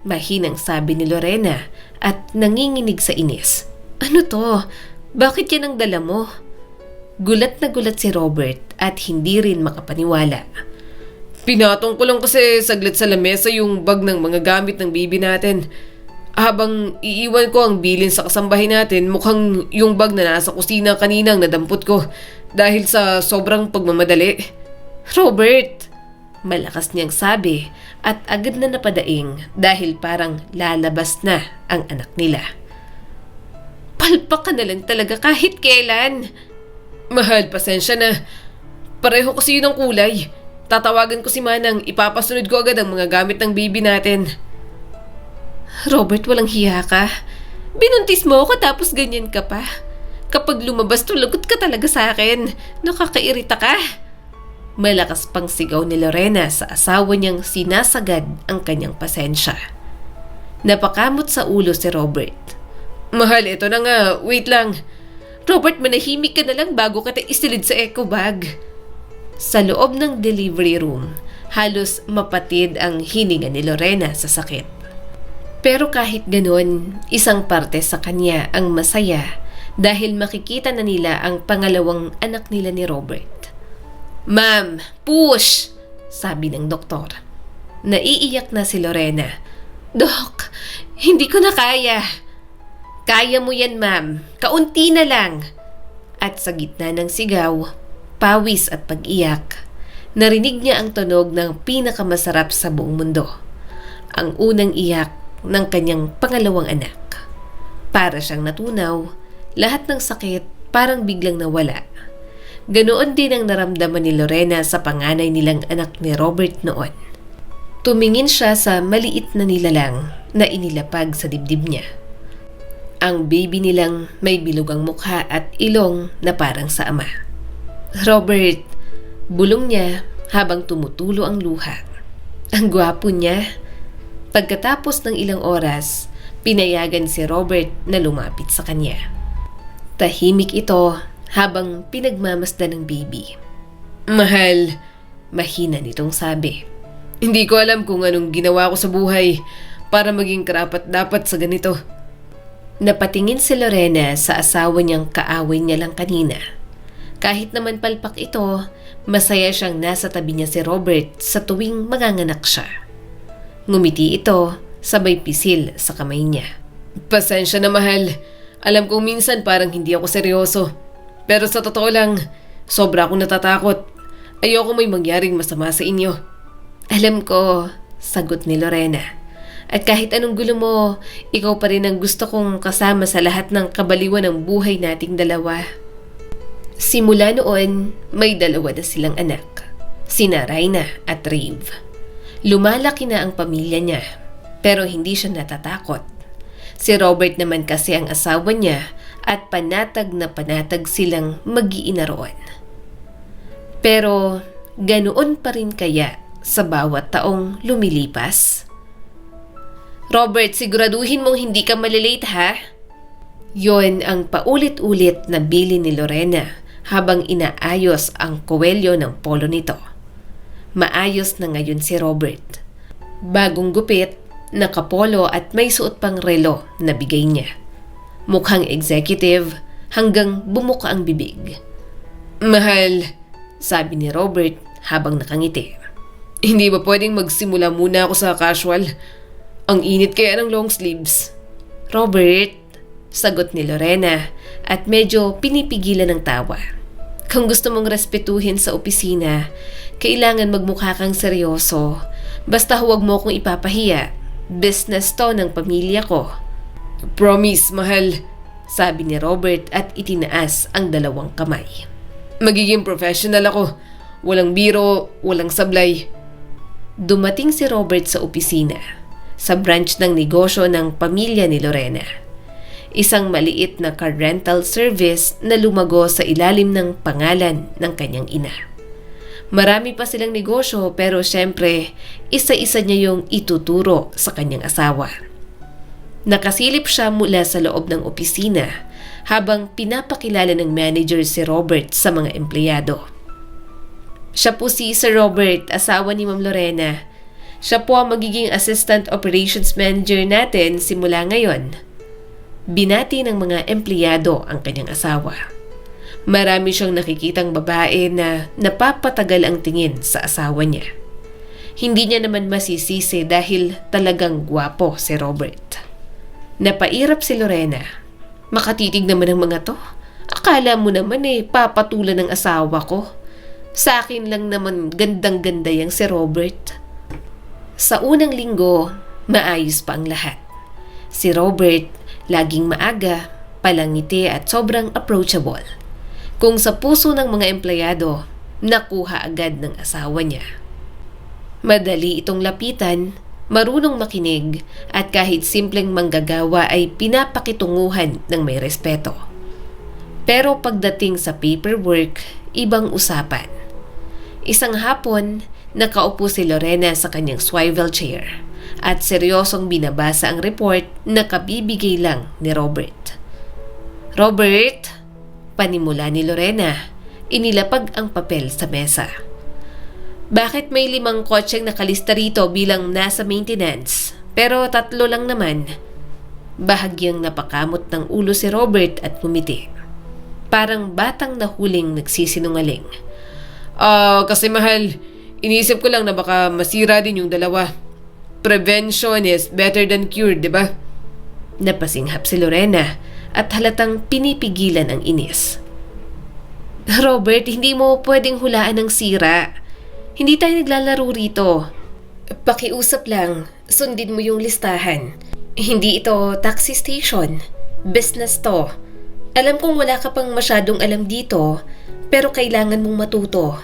Mahinang sabi ni Lorena at nanginginig sa inis. "Ano to? Bakit yan ang dala mo?" Gulat na gulat si Robert at hindi rin makapaniwala. Pinatong ko lang kasi saglit sa lamesa yung bag ng mga gamit ng baby natin. Habang iiwan ko ang bilin sa kasambahay natin, mukhang yung bag na nasa kusina kaninang nadampot ko dahil sa sobrang pagmamadali. "Robert!" Malakas niyang sabi at agad na napadaing dahil parang lalabas na ang anak nila. "Palpak ka na lang talaga kahit kailan." Mahal, pasensya na. Pareho kasi yun ang kulay. Tatawagan ko si Manang, ipapasunod ko agad ang mga gamit ng baby natin. "Robert, walang hiya ka. Binuntis mo ako tapos ganyan ka pa. Kapag lumabas to, lagot ka talaga sa akin. Nakakairita ka." Malakas pang sigaw ni Lorena sa asawa niyang sinasagad ang kanyang pasensya. Napakamot sa ulo si Robert. Mahal, ito na nga. Wait lang. "Robert, manahimik ka na lang bago ka isilid sa eco bag." Sa loob ng delivery room, halos mapatid ang hininga ni Lorena sa sakit. Pero kahit ganon, isang parte sa kanya ang masaya dahil makikita na nila ang pangalawang anak nila ni Robert. "Ma'am, push!" sabi ng doktor. Naiiyak na si Lorena Dok, hindi ko na kaya. Kaya mo yan, ma'am. Kaunti na lang. At sa gitna ng sigaw, pawis at pag-iyak, narinig niya ang tunog ng pinakamasarap sa buong mundo. Ang unang iyak ng kanyang pangalawang anak. Para siyang natunaw, lahat ng sakit parang biglang nawala. Ganoon din ang naramdaman ni Lorena sa panganay nilang anak ni Robert noon. Tumingin siya sa maliit na nilalang na inilapag sa dibdib niya. Ang baby nilang may bilugang mukha at ilong na parang sa ama. Robert, bulong niya habang tumutulo ang luha. Ang gwapo niya. Pagkatapos ng ilang oras, pinayagan si Robert na lumapit sa kanya. Tahimik ito habang pinagmamasdan ng baby. Mahal, Mahina nitong sabi. hindi ko alam kung anong ginawa ko sa buhay para maging karapat-dapat sa ganito. Napatingin si Lorena sa asawa niyang kaaway niya lang kanina. Kahit naman palpak ito, masaya siyang nasa tabi niya si Robert sa tuwing manganganak siya. Ngumiti ito, sabay pisil sa kamay niya. Pasensya na, mahal. Alam kong minsan parang hindi ako seryoso. Pero sa totoo lang, sobra akong natatakot. Ayoko may mangyaring masama sa inyo. Alam ko, sagot ni Lorena. At kahit anong gulo mo, ikaw pa rin ang gusto kong kasama sa lahat ng kabaliwan ng buhay nating dalawa. Simula noon, may dalawa na silang anak. Sina Raina at Rave. Lumalaki na ang pamilya niya, pero hindi siya natatakot. Si Robert naman kasi ang asawa niya at panatag na panatag silang mag-iina roon. Pero ganoon pa rin kaya sa bawat taong lumilipas? Robert, siguraduhin mong hindi ka malilate, ha? Yon ang paulit-ulit na bili ni Lorena habang inaayos ang kuwelyo ng polo nito. Maayos na ngayon si Robert. Bagong gupit, nakapolo at may suot pang relo na bigay niya. Mukhang executive hanggang bumuka ang bibig. Mahal, Sabi ni Robert habang nakangiti. hindi ba pwedeng magsimula muna ako sa casual? Ang init kaya ng long sleeves. Robert, sagot ni Lorena at medyo pinipigilan ng tawa. Kung gusto mong respetuhin sa opisina, kailangan magmukha kang seryoso. Basta huwag mo akong ipapahiya. Business to ng pamilya ko. Promise, mahal. Sabi ni Robert at itinaas ang dalawang kamay. Magiging professional ako. Walang biro, walang sablay. Dumating si Robert sa opisina, sa branch ng negosyo ng pamilya ni Lorena. Isang maliit na car rental service na lumago sa ilalim ng pangalan ng kanyang ina. Marami pa silang negosyo pero syempre, isa-isa niya yung ituturo sa kanyang asawa. Nakasilip siya mula sa loob ng opisina habang pinapakilala ng manager si Robert sa mga empleyado. Siya po si Sir Robert, asawa ni Ma'am Lorena. Siya po ang magiging Assistant Operations Manager natin simula ngayon. Binati ng mga empleyado ang kanyang asawa. Marami siyang nakikitang babae na napapatagal ang tingin sa asawa niya. Hindi niya naman masisisi dahil talagang gwapo si Robert. Napairap si Lorena. Makatitig naman ang mga to. Akala mo naman papatulan ng asawa ko. Sa akin lang naman gandang-ganda yang si Robert. Sa unang linggo, maayos pa ang lahat. Si Robert, laging maaga, palangiti at sobrang approachable. Kung sa puso ng mga empleyado, nakuha agad ng asawa niya. Madali itong lapitan, marunong makinig at kahit simpleng manggagawa ay pinapakitunguhan ng may respeto. Pero pagdating sa paperwork, ibang usapan. Isang hapon, nakaupo si Lorena sa kanyang swivel chair at seryosong binabasa ang report na kabibigay lang ni Robert. Robert, panimula ni Lorena, inilapag ang papel sa mesa. Bakit may 5 kotseng nakalista rito bilang nasa maintenance, pero 3 lang naman? Bahagyang napakamot ng ulo si Robert at ngumiti. Parang batang nahuling nagsisinungaling. Kasi mahal, inisip ko lang na baka masira din yung 2. Prevention is better than cure, di ba? Napasinghap si Lorena at halatang pinipigilan ang inis. Robert, hindi mo pwedeng hulaan ng sira. Hindi tayo naglalaro rito. Pakiusap lang, sundin mo yung listahan. Hindi ito taxi station. Business to. Alam kong wala ka pang masyadong alam dito, pero kailangan mong matuto.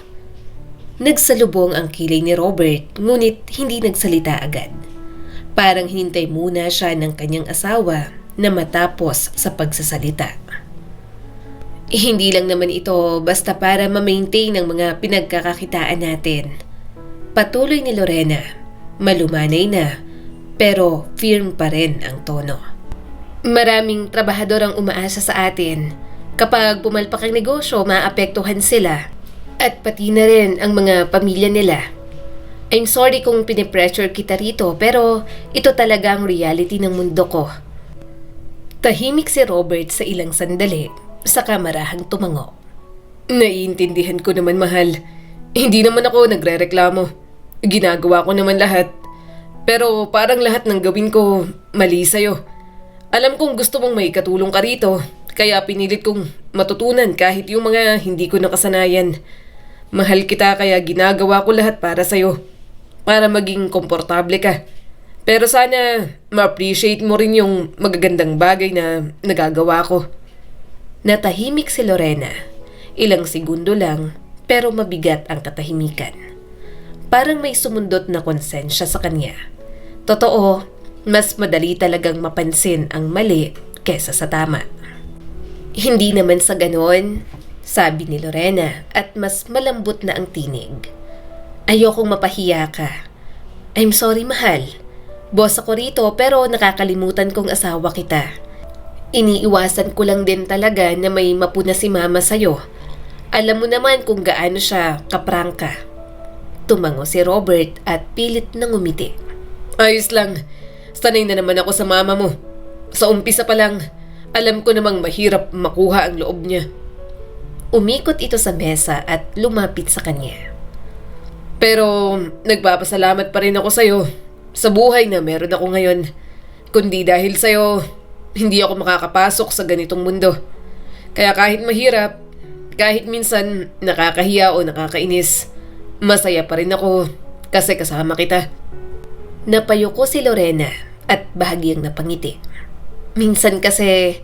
Nagsalubong ang kilay ni Robert, ngunit hindi nagsalita agad. Parang hinintay muna siya ng kanyang asawa na matapos sa pagsasalita. Hindi lang naman ito basta para ma-maintain ang mga pinagkakakitaan natin. Patuloy ni Lorena, malumanay na, pero firm pa rin ang tono. Maraming trabahador ang umaasa sa atin. Kapag pumalpak ang negosyo, maapektuhan sila. At pati na rin ang mga pamilya nila. I'm sorry kung pinipressure kita rito, pero ito talaga ang reality ng mundo ko. Tahimik si Robert sa ilang sandali, saka marahang tumango. Naiintindihan ko naman, mahal. Hindi naman ako nagrereklamo. Ginagawa ko naman lahat. Pero parang lahat ng gawin ko mali sa'yo. Alam kong gusto mong may katulong ka rito, kaya pinilit kong matutunan kahit yung mga hindi ko nakasanayan. Mahal kita kaya ginagawa ko lahat para sa'yo. Para maging komportable ka. Pero sana ma-appreciate mo rin yung magagandang bagay na nagagawa ko. Natahimik si Lorena. Ilang segundo lang, pero mabigat ang katahimikan. Parang may sumundot na konsensya sa kanya. Totoo, mas madali talagang mapansin ang mali kesa sa tama. Hindi naman sa ganon, sabi ni Lorena at mas malambot na ang tinig. Ayokong mapahiya ka. I'm sorry, mahal. Boss ako rito pero nakakalimutan kong asawa kita. Iniiwasan ko lang din talaga na may mapuna si mama sa'yo. Alam mo naman kung gaano siya kaprangka. Tumango si Robert at pilit na ngumiti. Ayos lang. Sanay na naman ako sa mama mo. Sa umpisa pa lang, alam ko namang mahirap makuha ang loob niya. Umikot ito sa mesa at lumapit sa kanya. Pero nagpapasalamat pa rin ako sa'yo sa buhay na meron ako ngayon. Kundi dahil sa'yo, hindi ako makakapasok sa ganitong mundo. Kaya kahit mahirap, kahit minsan nakakahiya o nakakainis, masaya pa rin ako kasi kasama kita. Napayuko si Lorena at bahagyang napangiti. Minsan kasi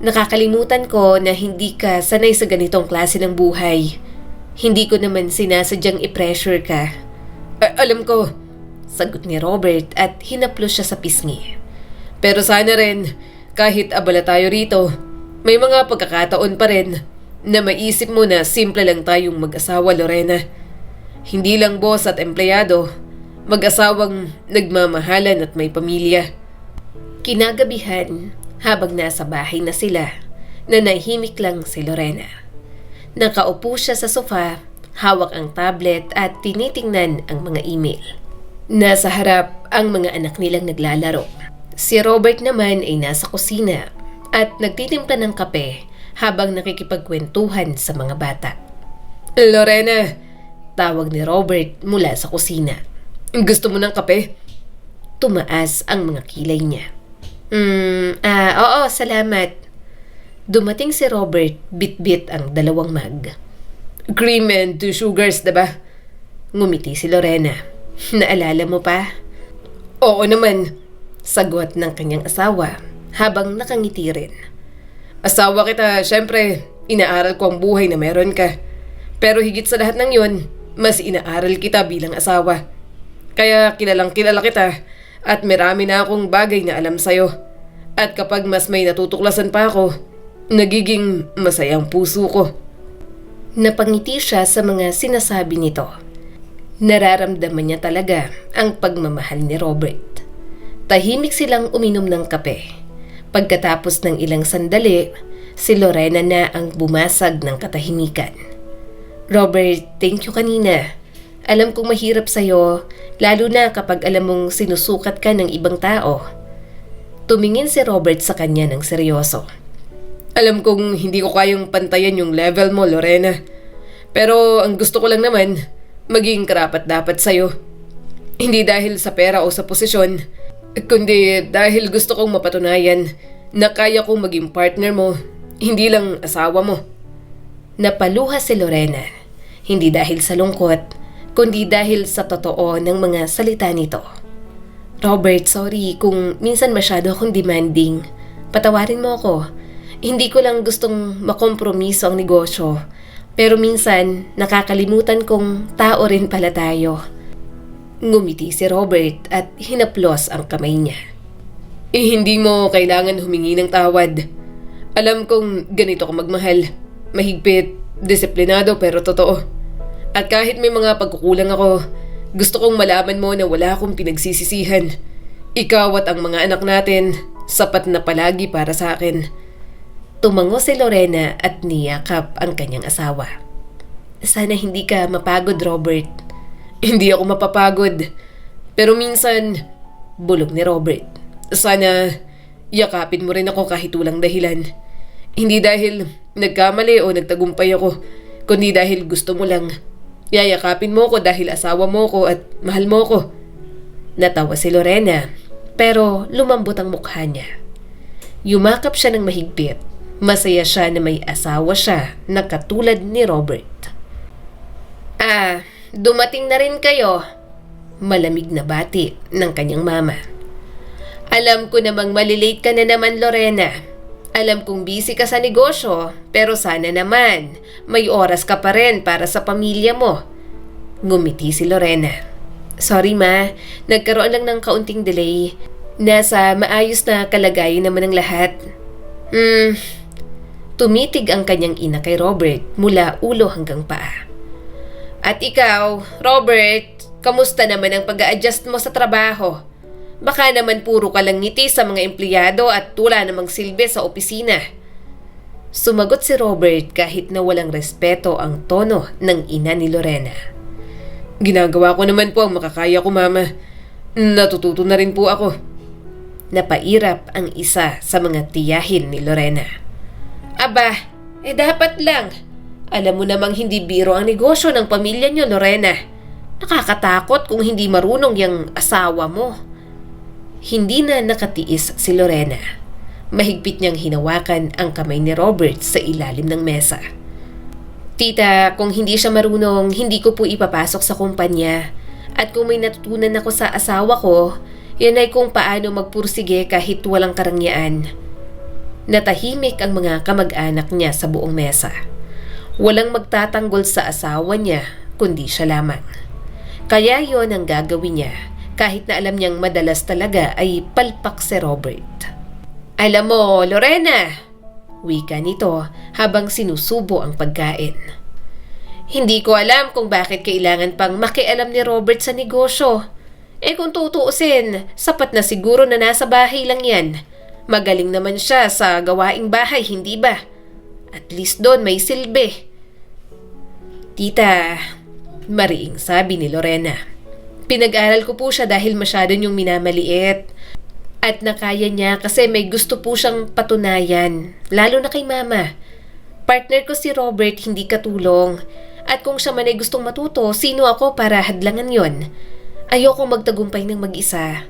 nakakalimutan ko na hindi ka sanay sa ganitong klase ng buhay. Hindi ko naman sinasadyang i-pressure ka. Alam ko, sagot ni Robert at hinaplos siya sa pisngi. Pero sana rin, kahit abala tayo rito, may mga pagkakataon pa rin na maisip mo na simple lang tayong mag-asawa, Lorena. Hindi lang boss at empleyado, mag-asawang nagmamahalan at may pamilya. Kinagabihan, habang nasa bahay na sila, nanahimik lang si Lorena. Nakaupo siya sa sofa, hawak ang tablet at tinitingnan ang mga email. Nasa harap ang mga anak nilang naglalaro. Si Robert naman ay nasa kusina at nagtitimpla ng kape habang nakikipagkwentuhan sa mga bata. Lorena, tawag ni Robert mula sa kusina. Gusto mo ng kape? Tumaas ang mga kilay niya. Oo, salamat. Dumating si Robert, bit-bit ang 2 mug. Cream and 2 sugars, diba? Ngumiti si Lorena. Naalala mo pa? Oo naman, sagot ng kanyang asawa habang nakangiti rin. Asawa kita, syempre, inaaral ko ang buhay na meron ka. Pero higit sa lahat ng yun, mas inaaral kita bilang asawa. Kaya kilalang kilala kita at marami na akong bagay na alam sa'yo. At kapag mas may natutuklasan pa ako, nagiging masayang puso ko. Napangiti siya sa mga sinasabi nito. Nararamdaman niya talaga ang pagmamahal ni Robert. Tahimik silang uminom ng kape. Pagkatapos ng ilang sandali, si Lorena na ang bumasag ng katahimikan. Robert, thank you kanina. Alam kong mahirap sa'yo, lalo na kapag alam mong sinusukat ka ng ibang tao. Tumingin si Robert sa kanya ng seryoso. Alam kong hindi ko kayang pantayan yung level mo, Lorena. Pero ang gusto ko lang naman, maging karapat-dapat sa'yo. Hindi dahil sa pera o sa posisyon, kundi dahil gusto kong mapatunayan na kaya kong maging partner mo, hindi lang asawa mo. Napaluha si Lorena, hindi dahil sa lungkot, kundi dahil sa totoo ng mga salita nito. Robert, sorry kung minsan masyado akong demanding. Patawarin mo ako. Hindi ko lang gustong makompromiso ang negosyo. Pero minsan, nakakalimutan kong tao rin pala tayo. Ngumiti si Robert at hinaplos ang kamay niya. Hindi mo kailangan humingi ng tawad. Alam kong ganito ka magmahal. Mahigpit, disiplinado pero totoo. At kahit may mga pagkukulang ako, gusto kong malaman mo na wala akong pinagsisisihan. Ikaw at ang mga anak natin, sapat na palagi para sa akin. Tumango si Lorena at niyakap ang kanyang asawa. Sana hindi ka mapagod, Robert. Hindi ako mapapagod. Pero minsan, bulog ni Robert. Sana yakapin mo rin ako kahit walang dahilan. Hindi dahil nagkamali o nagtagumpay ako, kundi dahil gusto mo lang. Yayakapin mo ko dahil asawa mo ko at mahal mo ko. Natawa si Lorena, pero lumambot ang mukha niya. Yumakap siya ng mahigpit. Masaya siya na may asawa siya na katulad ni Robert. Dumating na rin kayo. Malamig na bati ng kanyang mama. Alam ko namang malilate ka na naman, Lorena. Alam kong busy ka sa negosyo, pero sana naman may oras ka pa rin para sa pamilya mo. Ngumiti si Lorena. Sorry ma, nagkaroon lang ng kaunting delay. Nasa maayos na kalagayan naman ng lahat. Tumitig ang kanyang ina kay Robert mula ulo hanggang paa. At ikaw, Robert, kamusta naman ang pag-a-adjust mo sa trabaho? Baka naman puro ka lang ngiti sa mga empleyado at wala namang silbi sa opisina. Sumagot si Robert kahit na walang respeto ang tono ng ina ni Lorena. Ginagawa ko naman po ang makakaya ko, mama. Natututo na rin po ako. Napairap ang isa sa mga tiyahin ni Lorena. Aba, dapat lang. Alam mo namang hindi biro ang negosyo ng pamilya niyo, Lorena. Nakakatakot kung hindi marunong yung asawa mo. Hindi na nakatiis si Lorena. Mahigpit niyang hinawakan ang kamay ni Robert sa ilalim ng mesa. Tita, kung hindi siya marunong, hindi ko po ipapasok sa kumpanya. At kung may natutunan ako sa asawa ko, yan ay kung paano magpursige kahit walang karangyaan. Natahimik ang mga kamag-anak niya sa buong mesa. Walang magtatanggol sa asawa niya, kundi siya lamang. Kaya yon ang gagawin niya, kahit na alam niyang madalas talaga ay palpak si Robert. Alam mo, Lorena, wika nito habang sinusubo ang pagkain. Hindi ko alam kung bakit kailangan pang makialam ni Robert sa negosyo. Kung tutuusin, sapat na siguro na nasa bahay lang yan. Magaling naman siya sa gawaing bahay, hindi ba? At least doon may silbi. Tita, mariing sabi ni Lorena. Pinag-aral ko po siya dahil masyado niyong minamaliit. At nakaya niya kasi may gusto po siyang patunayan, lalo na kay mama. Partner ko si Robert, hindi katulong. At kung siya man ay gustong matuto, sino ako para hadlangan yon? Ayokong magtagumpay ng mag-isa.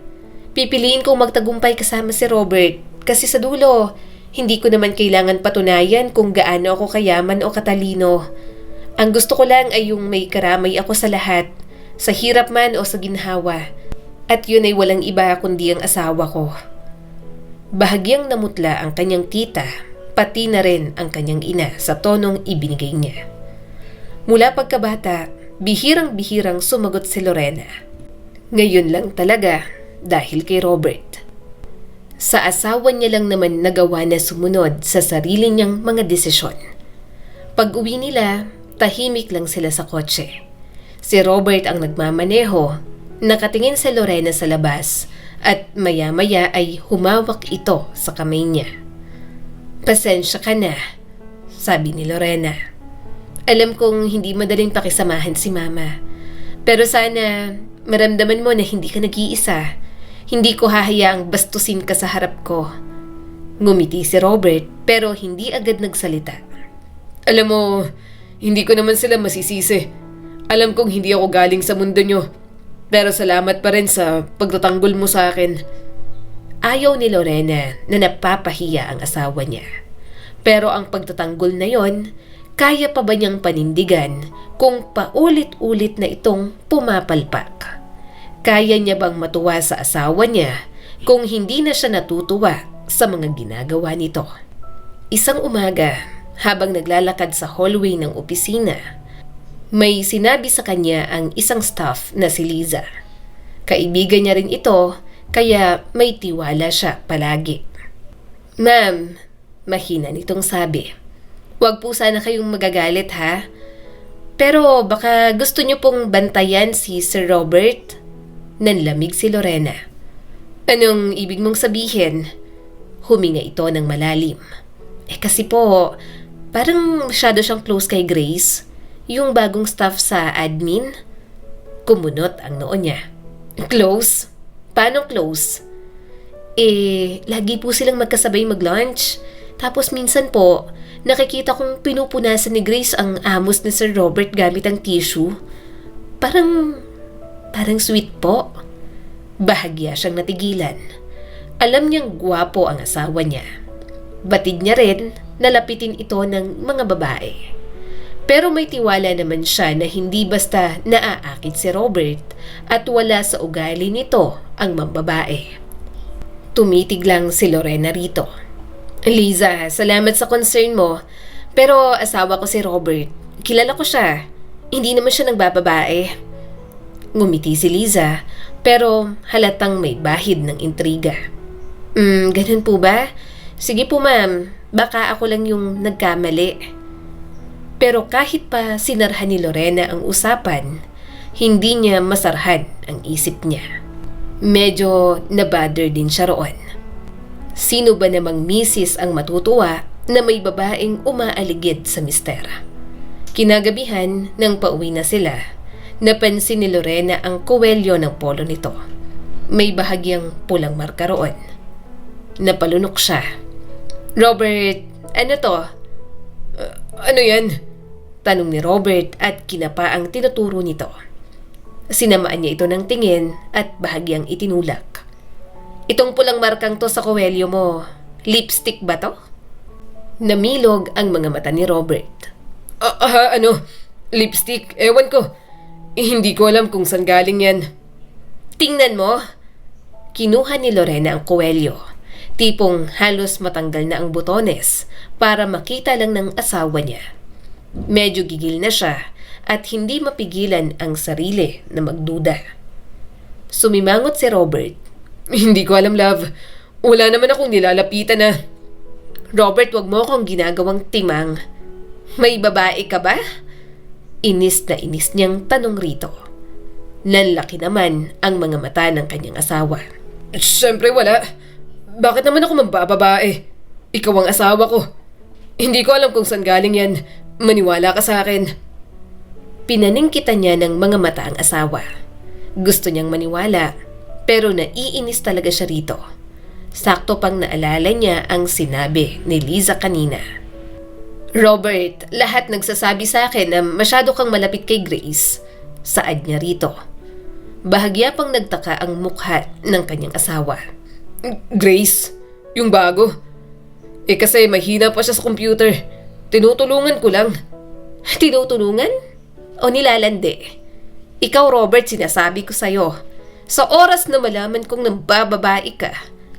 Pipiliin kong magtagumpay kasama si Robert kasi sa dulo, hindi ko naman kailangan patunayan kung gaano ako kayaman o katalino. Ang gusto ko lang ay yung may karamay ako sa lahat, sa hirap man o sa ginhawa. At yun ay walang iba kundi ang asawa ko. Bahagyang namutla ang kanyang tita, pati na rin ang kanyang ina sa tonong ibinigay niya. Mula pagkabata, bihirang-bihirang sumagot si Lorena. Ngayon lang talaga dahil kay Robert. Sa asawa niya lang naman nagawa na sumunod sa sarili niyang mga desisyon. Pag-uwi nila, tahimik lang sila sa kotse. Si Robert ang nagmamaneho, nakatingin si Lorena sa labas at maya-maya ay humawak ito sa kamay niya. Pasensya ka na, sabi ni Lorena. Alam kong hindi madaling pakisamahan si mama. Pero sana maramdaman mo na hindi ka nag-iisa. Hindi ko hahayaang bastusin ka sa harap ko. Ngumiti si Robert pero hindi agad nagsalita. Alam mo, hindi ko naman sila masisisi. Alam kong hindi ako galing sa mundo nyo. Pero salamat pa rin sa pagtatanggol mo sa akin. Ayaw ni Lorena na napapahiya ang asawa niya. Pero ang pagtatanggol na yon, kaya pa ba niyang panindigan kung paulit-ulit na itong pumapalpak? Kaya niya bang matuwa sa asawa niya kung hindi na siya natutuwa sa mga ginagawa nito? Isang umaga, habang naglalakad sa hallway ng opisina, may sinabi sa kanya ang isang staff na si Liza. Kaibigan niya rin ito, kaya may tiwala siya palagi. "Ma'am," mahina nitong sabi, "wag po sana kayong magagalit ha. Pero baka gusto niyo pong bantayan si Sir Robert?" Nanlamig si Lorena. "Anong ibig mong sabihin?" Huminga ito ng malalim. Kasi po, parang masyado siyang close kay Grace, yung bagong staff sa admin." Kumunot ang noo niya. "Close? Paano close?" Lagi po silang magkasabay mag-lunch. Tapos minsan po, nakikita kong pinupunasan ni Grace ang amos ni Sir Robert gamit ang tissue. Parang sweet po." Bahagya siyang natigilan. Alam niyang gwapo ang asawa niya. Batid niya rin na lapitin ito ng mga babae. Pero may tiwala naman siya na hindi basta naaakit si Robert at wala sa ugali nito ang mambabae. Tumitig lang si Lorena rito. "Liza, salamat sa concern mo. Pero asawa ko si Robert. Kilala ko siya. Hindi naman siya nagbababae." Ngumiti si Liza, pero halatang may bahid ng intriga. Ganun po ba? Sige po ma'am, baka ako lang yung nagkamali." Pero kahit pa sinarhan ni Lorena ang usapan, hindi niya masarhan ang isip niya. Medyo nabother din siya roon. Sino ba namang misis ang matutuwa na may babaeng umaaligid sa mister? Kinagabihan nang pauwi na sila, napansin ni Lorena ang kuwelyo ng polo nito. May bahagyang pulang marka roon. Napalunok siya. "Robert, ano to?" Ano yan?" Tanong ni Robert at kinapa ang tinuturo nito. Sinamaan niya ito ng tingin at bahagyang itinulak. "Itong pulang markang to sa kuwelyo mo, lipstick ba to?" Namilog ang mga mata ni Robert. Ano? Lipstick? Ewan ko. Hindi ko alam kung saan galing yan." "Tingnan mo." Kinuha ni Lorena ang kuwelyo. Tipong halos matanggal na ang butones para makita lang ng asawa niya. Medyo gigil na siya at hindi mapigilan ang sarili na magduda. Sumimangot si Robert. "Hindi ko alam, love. Wala naman akong nilalapitan na." "Robert, wag mo akong ginagawang timang. May babae ka ba?" Inis na inis niyang tanong rito. Nanlaki naman ang mga mata ng kanyang asawa. "Siyempre wala. Bakit naman ako mambababae? Ikaw ang asawa ko. Hindi ko alam kung saan galing yan. Maniwala ka sa akin." Pinaningkitan niya ng mga mata ang asawa. Gusto niyang maniwala, pero naiinis talaga siya rito. Sakto pang naalala niya ang sinabi ni Liza kanina. "Robert, lahat nagsasabi sa akin na masyado kang malapit kay Grace." Saad niya rito. Bahagya pang nagtaka ang mukha ng kanyang asawa. "Grace? Yung bago? Kasi mahina pa siya sa computer. Tinutulungan ko lang." "Tinutulungan? O nilalandi?" "Ikaw, Robert, sinasabi ko sa'yo. Sa oras na malaman kong nambababae ka,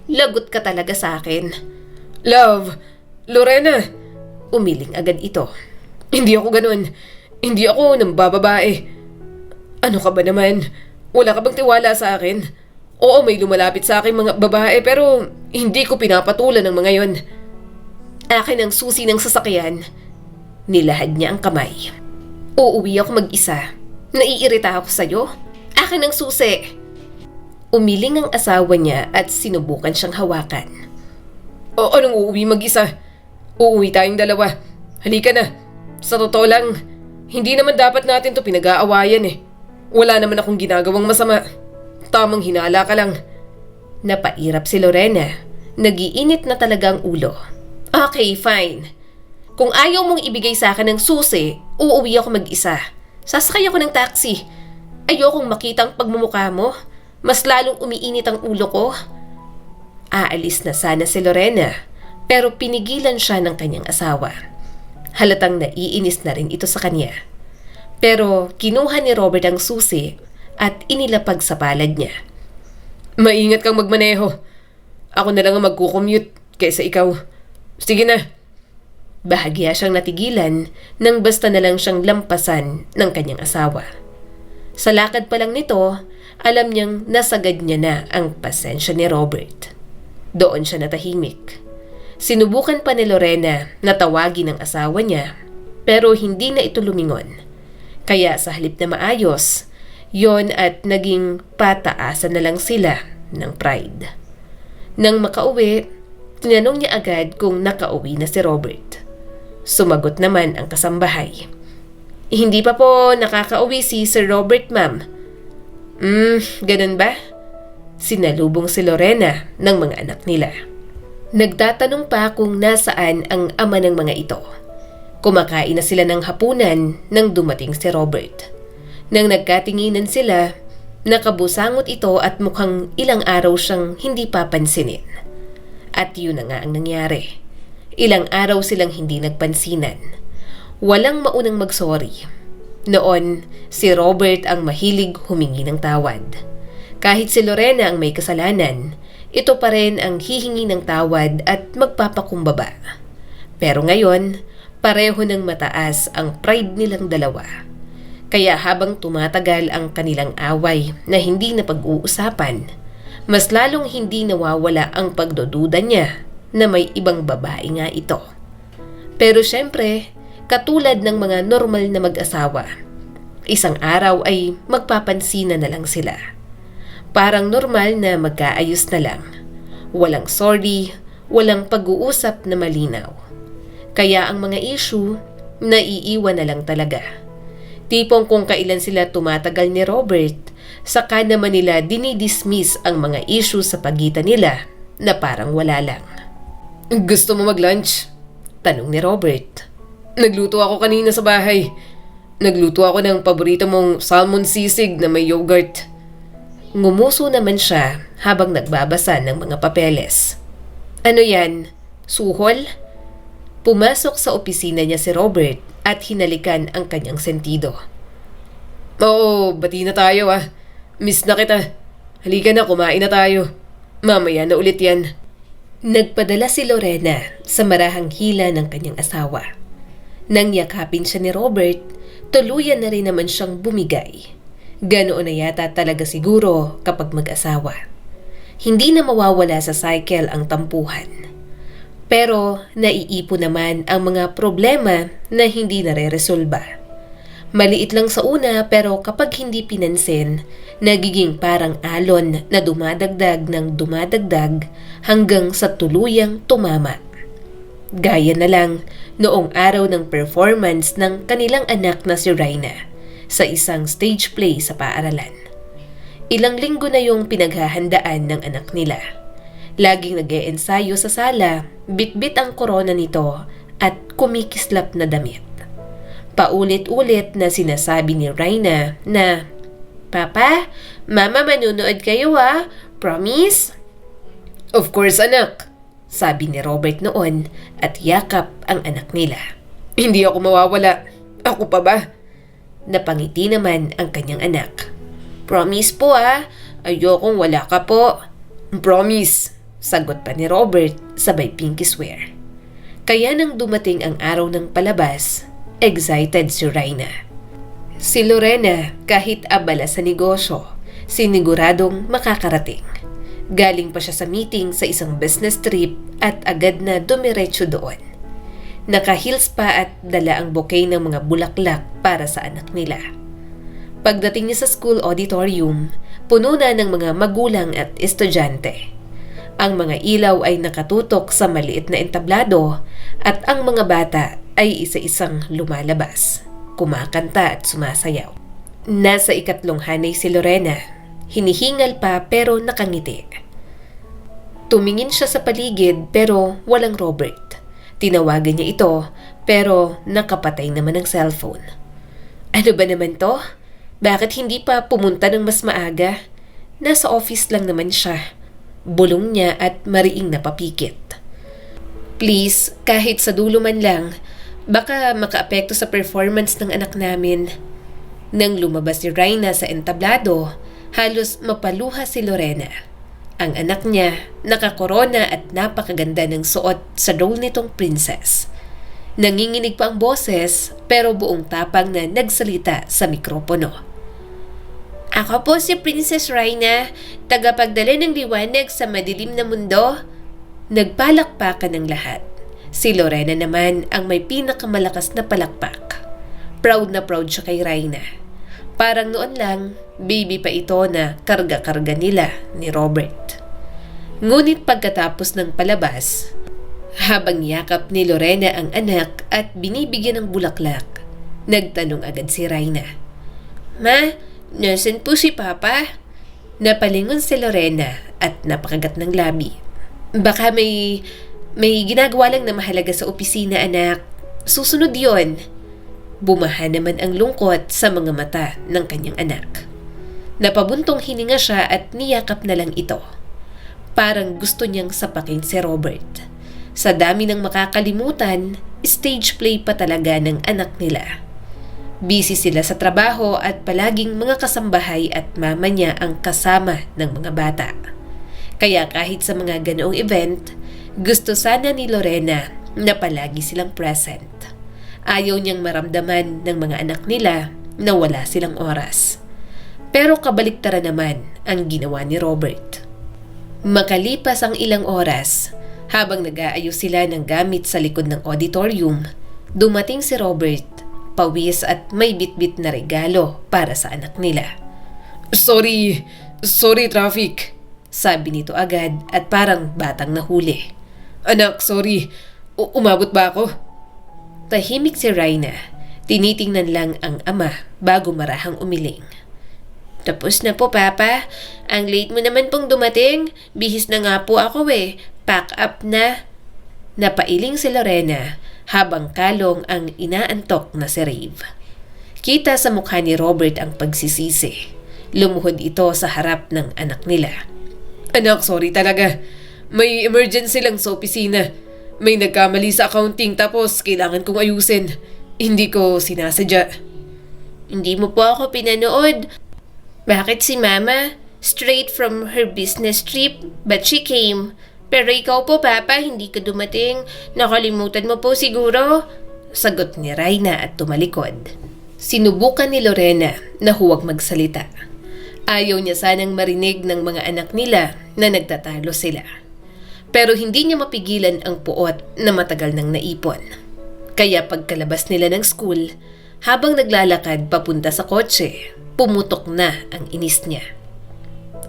lagot ka talaga sa akin." "Love, Lorena." Umiling agad ito. Hindi ako ganun. Hindi ako nambababae. Ano ka ba naman? Wala ka bang tiwala sa akin? Oo, may lumalapit sa akin mga babae pero hindi ko pinapatulan ng mga yon." "Akin ang susi ng sasakyan." Nilahad niya ang kamay. "Uuwi ako mag-isa. Naiirita ako sa'yo. Akin ang susi." Umiling ang asawa niya at sinubukan siyang hawakan. Anong uuwi mag-isa? Uuwi tayong dalawa. Halika na. Sa totoo lang, hindi naman dapat natin to pinag-aawayan eh. Wala naman akong ginagawang masama. Tamang hinala ka lang. Napairap si Lorena. Nagiinit na talaga ang ulo. "Okay, fine. Kung ayaw mong ibigay sa akin ng susi, uuwi ako mag-isa. Sasakay ako ng taxi. Ayokong makita ang pagmumukha mo. Mas lalong umiinit ang ulo ko. Aalis na sana si Lorena, pero pinigilan siya ng kanyang asawa. Halatang naiinis na rin ito sa kanya. Pero kinuha ni Robert ang susi at inilapag sa palad niya. Maingat kang magmaneho. Ako na lang ang magkukommute kaysa ikaw. Sige na. Bahagya siyang natigilan nang basta na lang siyang lampasan ng kanyang asawa. Sa lakad pa lang nito, alam niyang nasagad niya na ang pasensya ni Robert. Doon siya natahimik. Sinubukan pa ni Lorena na tawagin ang asawa niya, pero hindi na ito lumingon. Kaya sa halip na maayos, yon at naging pataasan na lang sila ng pride. Nang makauwi, tinanong niya agad kung nakauwi na si Robert. Sumagot naman ang kasambahay. Hindi pa po nakakauwi si Sir Robert, ma'am. Ganun ba? Sinalubong si Lorena ng mga anak nila. Nagtatanong pa kung nasaan ang ama ng mga ito. Kumakain na sila ng hapunan nang dumating si Robert. Nang nagkatinginan sila, nakabusangot ito at mukhang ilang araw siyang hindi papansinin. At yun na nga ang nangyari. Ilang araw silang hindi nagpansinan. Walang maunang magsorry. Noon, si Robert ang mahilig humingi ng tawad. Kahit si Lorena ang may kasalanan, ito pa rin ang hihingi ng tawad at magpapakumbaba. Pero ngayon, pareho ng mataas ang pride nilang dalawa. Kaya habang tumatagal ang kanilang away na hindi na pag-uusapan, mas lalong hindi nawawala ang pagdududa niya na may ibang babae nga ito. Pero syempre, katulad ng mga normal na mag-asawa, isang araw ay magpapansinan na lang sila. Parang normal na magkaayos na lang. Walang sorry, walang pag-uusap na malinaw. Kaya ang mga issue, naiiwan na lang talaga. Tipong kung kailan sila tumatagal ni Robert, saka naman nila dinidismiss ang mga issue sa pagitan nila na parang wala lang. Gusto mo mag-lunch? Tanong ni Robert. Nagluto ako kanina sa bahay. Nagluto ako ng paborito mong salmon sisig na may yogurt. Ngumuso naman siya habang nagbabasa ng mga papeles. Ano yan? Suhol? Pumasok sa opisina niya si Robert at hinalikan ang kanyang sentido. Oo, bati na tayo ah. Miss na kita. Halika na, kumain na tayo. Mamaya na ulit yan. Nagpadala si Lorena sa marahang hila ng kanyang asawa. Nang yakapin siya ni Robert, tuluyan na rin naman siyang bumigay. Ganoon na yata talaga siguro kapag mag-asawa. Hindi na mawawala sa cycle ang tampuhan. Pero naiipon naman ang mga problema na hindi nare-resolba. Maliit lang sa una pero kapag hindi pinansin, nagiging parang alon na dumadagdag ng dumadagdag hanggang sa tuluyang tumama. Gaya na lang noong araw ng performance ng kanilang anak na si Raina sa isang stage play sa paaralan. Ilang linggo na yung pinaghahandaan ng anak nila. Laging nag-e-ensayo sa sala, bitbit ang korona nito at kumikislap na damit. Paulit-ulit na sinasabi ni Raina na, Papa, Mama manunood kayo ah, promise? Of course anak, sabi ni Robert noon at yakap ang anak nila. Hindi ako mawawala. Ako pa ba? Napangiti naman ang kanyang anak. Promise po ah, ayokong wala ka po. Promise, sagot pa ni Robert sabay pinky swear. Kaya nang dumating ang araw ng palabas, excited si Raina. Si Lorena kahit abala sa negosyo, siniguradong makakarating. Galing pa siya sa meeting sa isang business trip at agad na dumiretso doon. Naka-heels pa at dala ang bouquet ng mga bulaklak para sa anak nila. Pagdating niya sa school auditorium, puno na ng mga magulang at estudyante. Ang mga ilaw ay nakatutok sa maliit na entablado at ang mga bata ay isa-isang lumalabas, kumakanta at sumasayaw. Nasa ikatlong hanay si Lorena, hinihingal pa pero nakangiti. Tumingin siya sa paligid pero walang Robert. Tinawagan niya ito pero nakapatay naman ang cellphone. Ano ba naman to? Bakit hindi pa pumunta ng mas maaga? Nasa office lang naman siya. Bulong niya at mariing napapikit. Please, kahit sa dulo man lang, baka makaapekto sa performance ng anak namin. Nang lumabas si Raina sa entablado, halos mapaluha si Lorena. Ang anak niya, nakakorona at napakaganda ng suot sa role nitong princess. Nanginginig pa ang boses pero buong tapang na nagsalita sa mikropono. Ako po si Princess Raina, tagapagdala ng liwanag sa madilim na mundo. Nagpalakpakan ng lahat. Si Lorena naman ang may pinakamalakas na palakpak. Proud na proud siya kay Raina. Parang noon lang, baby pa ito na karga-karga nila ni Robert. Ngunit pagkatapos ng palabas, habang yakap ni Lorena ang anak at binibigyan ng bulaklak, nagtanong agad si Raina. Ma, nasan po si Papa? Napalingon si Lorena at napakagat ng labi. Baka may ginagawa lang na mahalaga sa opisina, anak. Susunod yon. Bumaha naman ang lungkot sa mga mata ng kanyang anak. Napabuntong hininga siya at niyakap na lang ito. Parang gusto niyang sapakin si Robert. Sa dami ng makakalimutan, stage play pa talaga ng anak nila. Busy sila sa trabaho at palaging mga kasambahay at mama niya ang kasama ng mga bata. Kaya kahit sa mga ganoong event, gusto sana ni Lorena na palagi silang present. Ayaw niyang maramdaman ng mga anak nila na wala silang oras. Pero kabaliktaran naman ang ginawa ni Robert. Makalipas ang ilang oras, habang nag-aayos sila ng gamit sa likod ng auditorium, dumating si Robert, pawis at may bitbit na regalo para sa anak nila. Sorry traffic, sabi nito agad at parang batang nahuli. Anak, sorry. Umabot ba ako? Tahimik si Raina. Tinitingnan lang ang ama bago marahang umiling. Tapos na po, Papa. Ang late mo naman pong dumating. Bihis na nga po ako eh. Pack up na. Napailing si Lorena habang kalong ang inaantok na si Rave. Kita sa mukha ni Robert ang pagsisisi. Lumuhod ito sa harap ng anak nila. Anak, sorry talaga. May emergency lang sa opisina. May nagkamali sa accounting tapos kailangan kong ayusin. Hindi ko sinasadya. Hindi mo po ako pinanood. Bakit si Mama? Straight from her business trip, but she came. Pero ikaw po, Papa, hindi ka dumating. Nakalimutan mo po siguro. Sagot ni Raina at tumalikod. Sinubukan ni Lorena na huwag magsalita. Ayaw niya sanang marinig ng mga anak nila na nagtatalo sila. Pero hindi niya mapigilan ang puot na matagal nang naipon. Kaya pagkalabas nila ng school, habang naglalakad papunta sa kotse, pumutok na ang inis niya.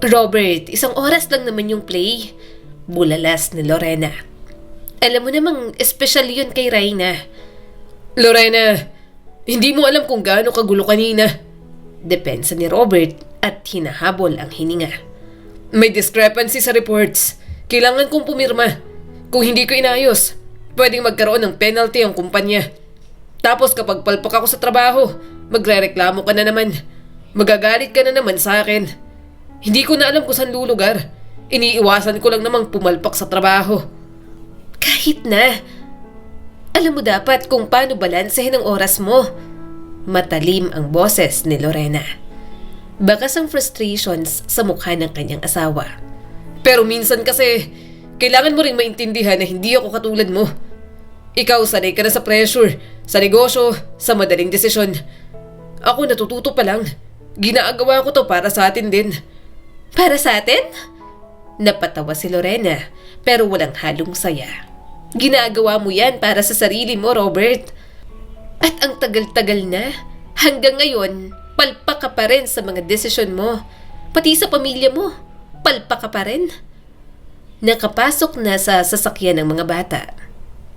Robert, 1 oras lang naman yung play. Bulalas ni Lorena. Alam mo namang espesyal yun kay Raina. Lorena, hindi mo alam kung gaano kagulo kanina. Depensa ni Robert at hinahabol ang hininga. May discrepancy sa reports. Kailangan kong pumirma. Kung hindi ko inayos, pwedeng magkaroon ng penalty ang kumpanya. Tapos kapag palpak ako sa trabaho, magrereklamo ka na naman. Magagalit ka na naman sa akin. Hindi ko na alam kung saan lulugar. Iniiwasan ko lang namang pumalpak sa trabaho. Kahit na. Alam mo dapat kung paano balansehin ang oras mo. Matalim ang boses ni Lorena. Bakas ang frustrations sa mukha ng kanyang asawa. Pero minsan kasi, kailangan mo rin maintindihan na hindi ako katulad mo. Ikaw sanay ka na sa pressure, sa negosyo, sa madaling desisyon. Ako natututo pa lang. Ginagawa ko to para sa atin din. Para sa atin? Napatawa si Lorena pero walang halong saya. Ginagawa mo yan para sa sarili mo, Robert. At ang tagal-tagal na, hanggang ngayon, palpak ka pa rin sa mga desisyon mo. Pati sa pamilya mo, palpak ka pa rin. Nakapasok na sa sasakyan ng mga bata.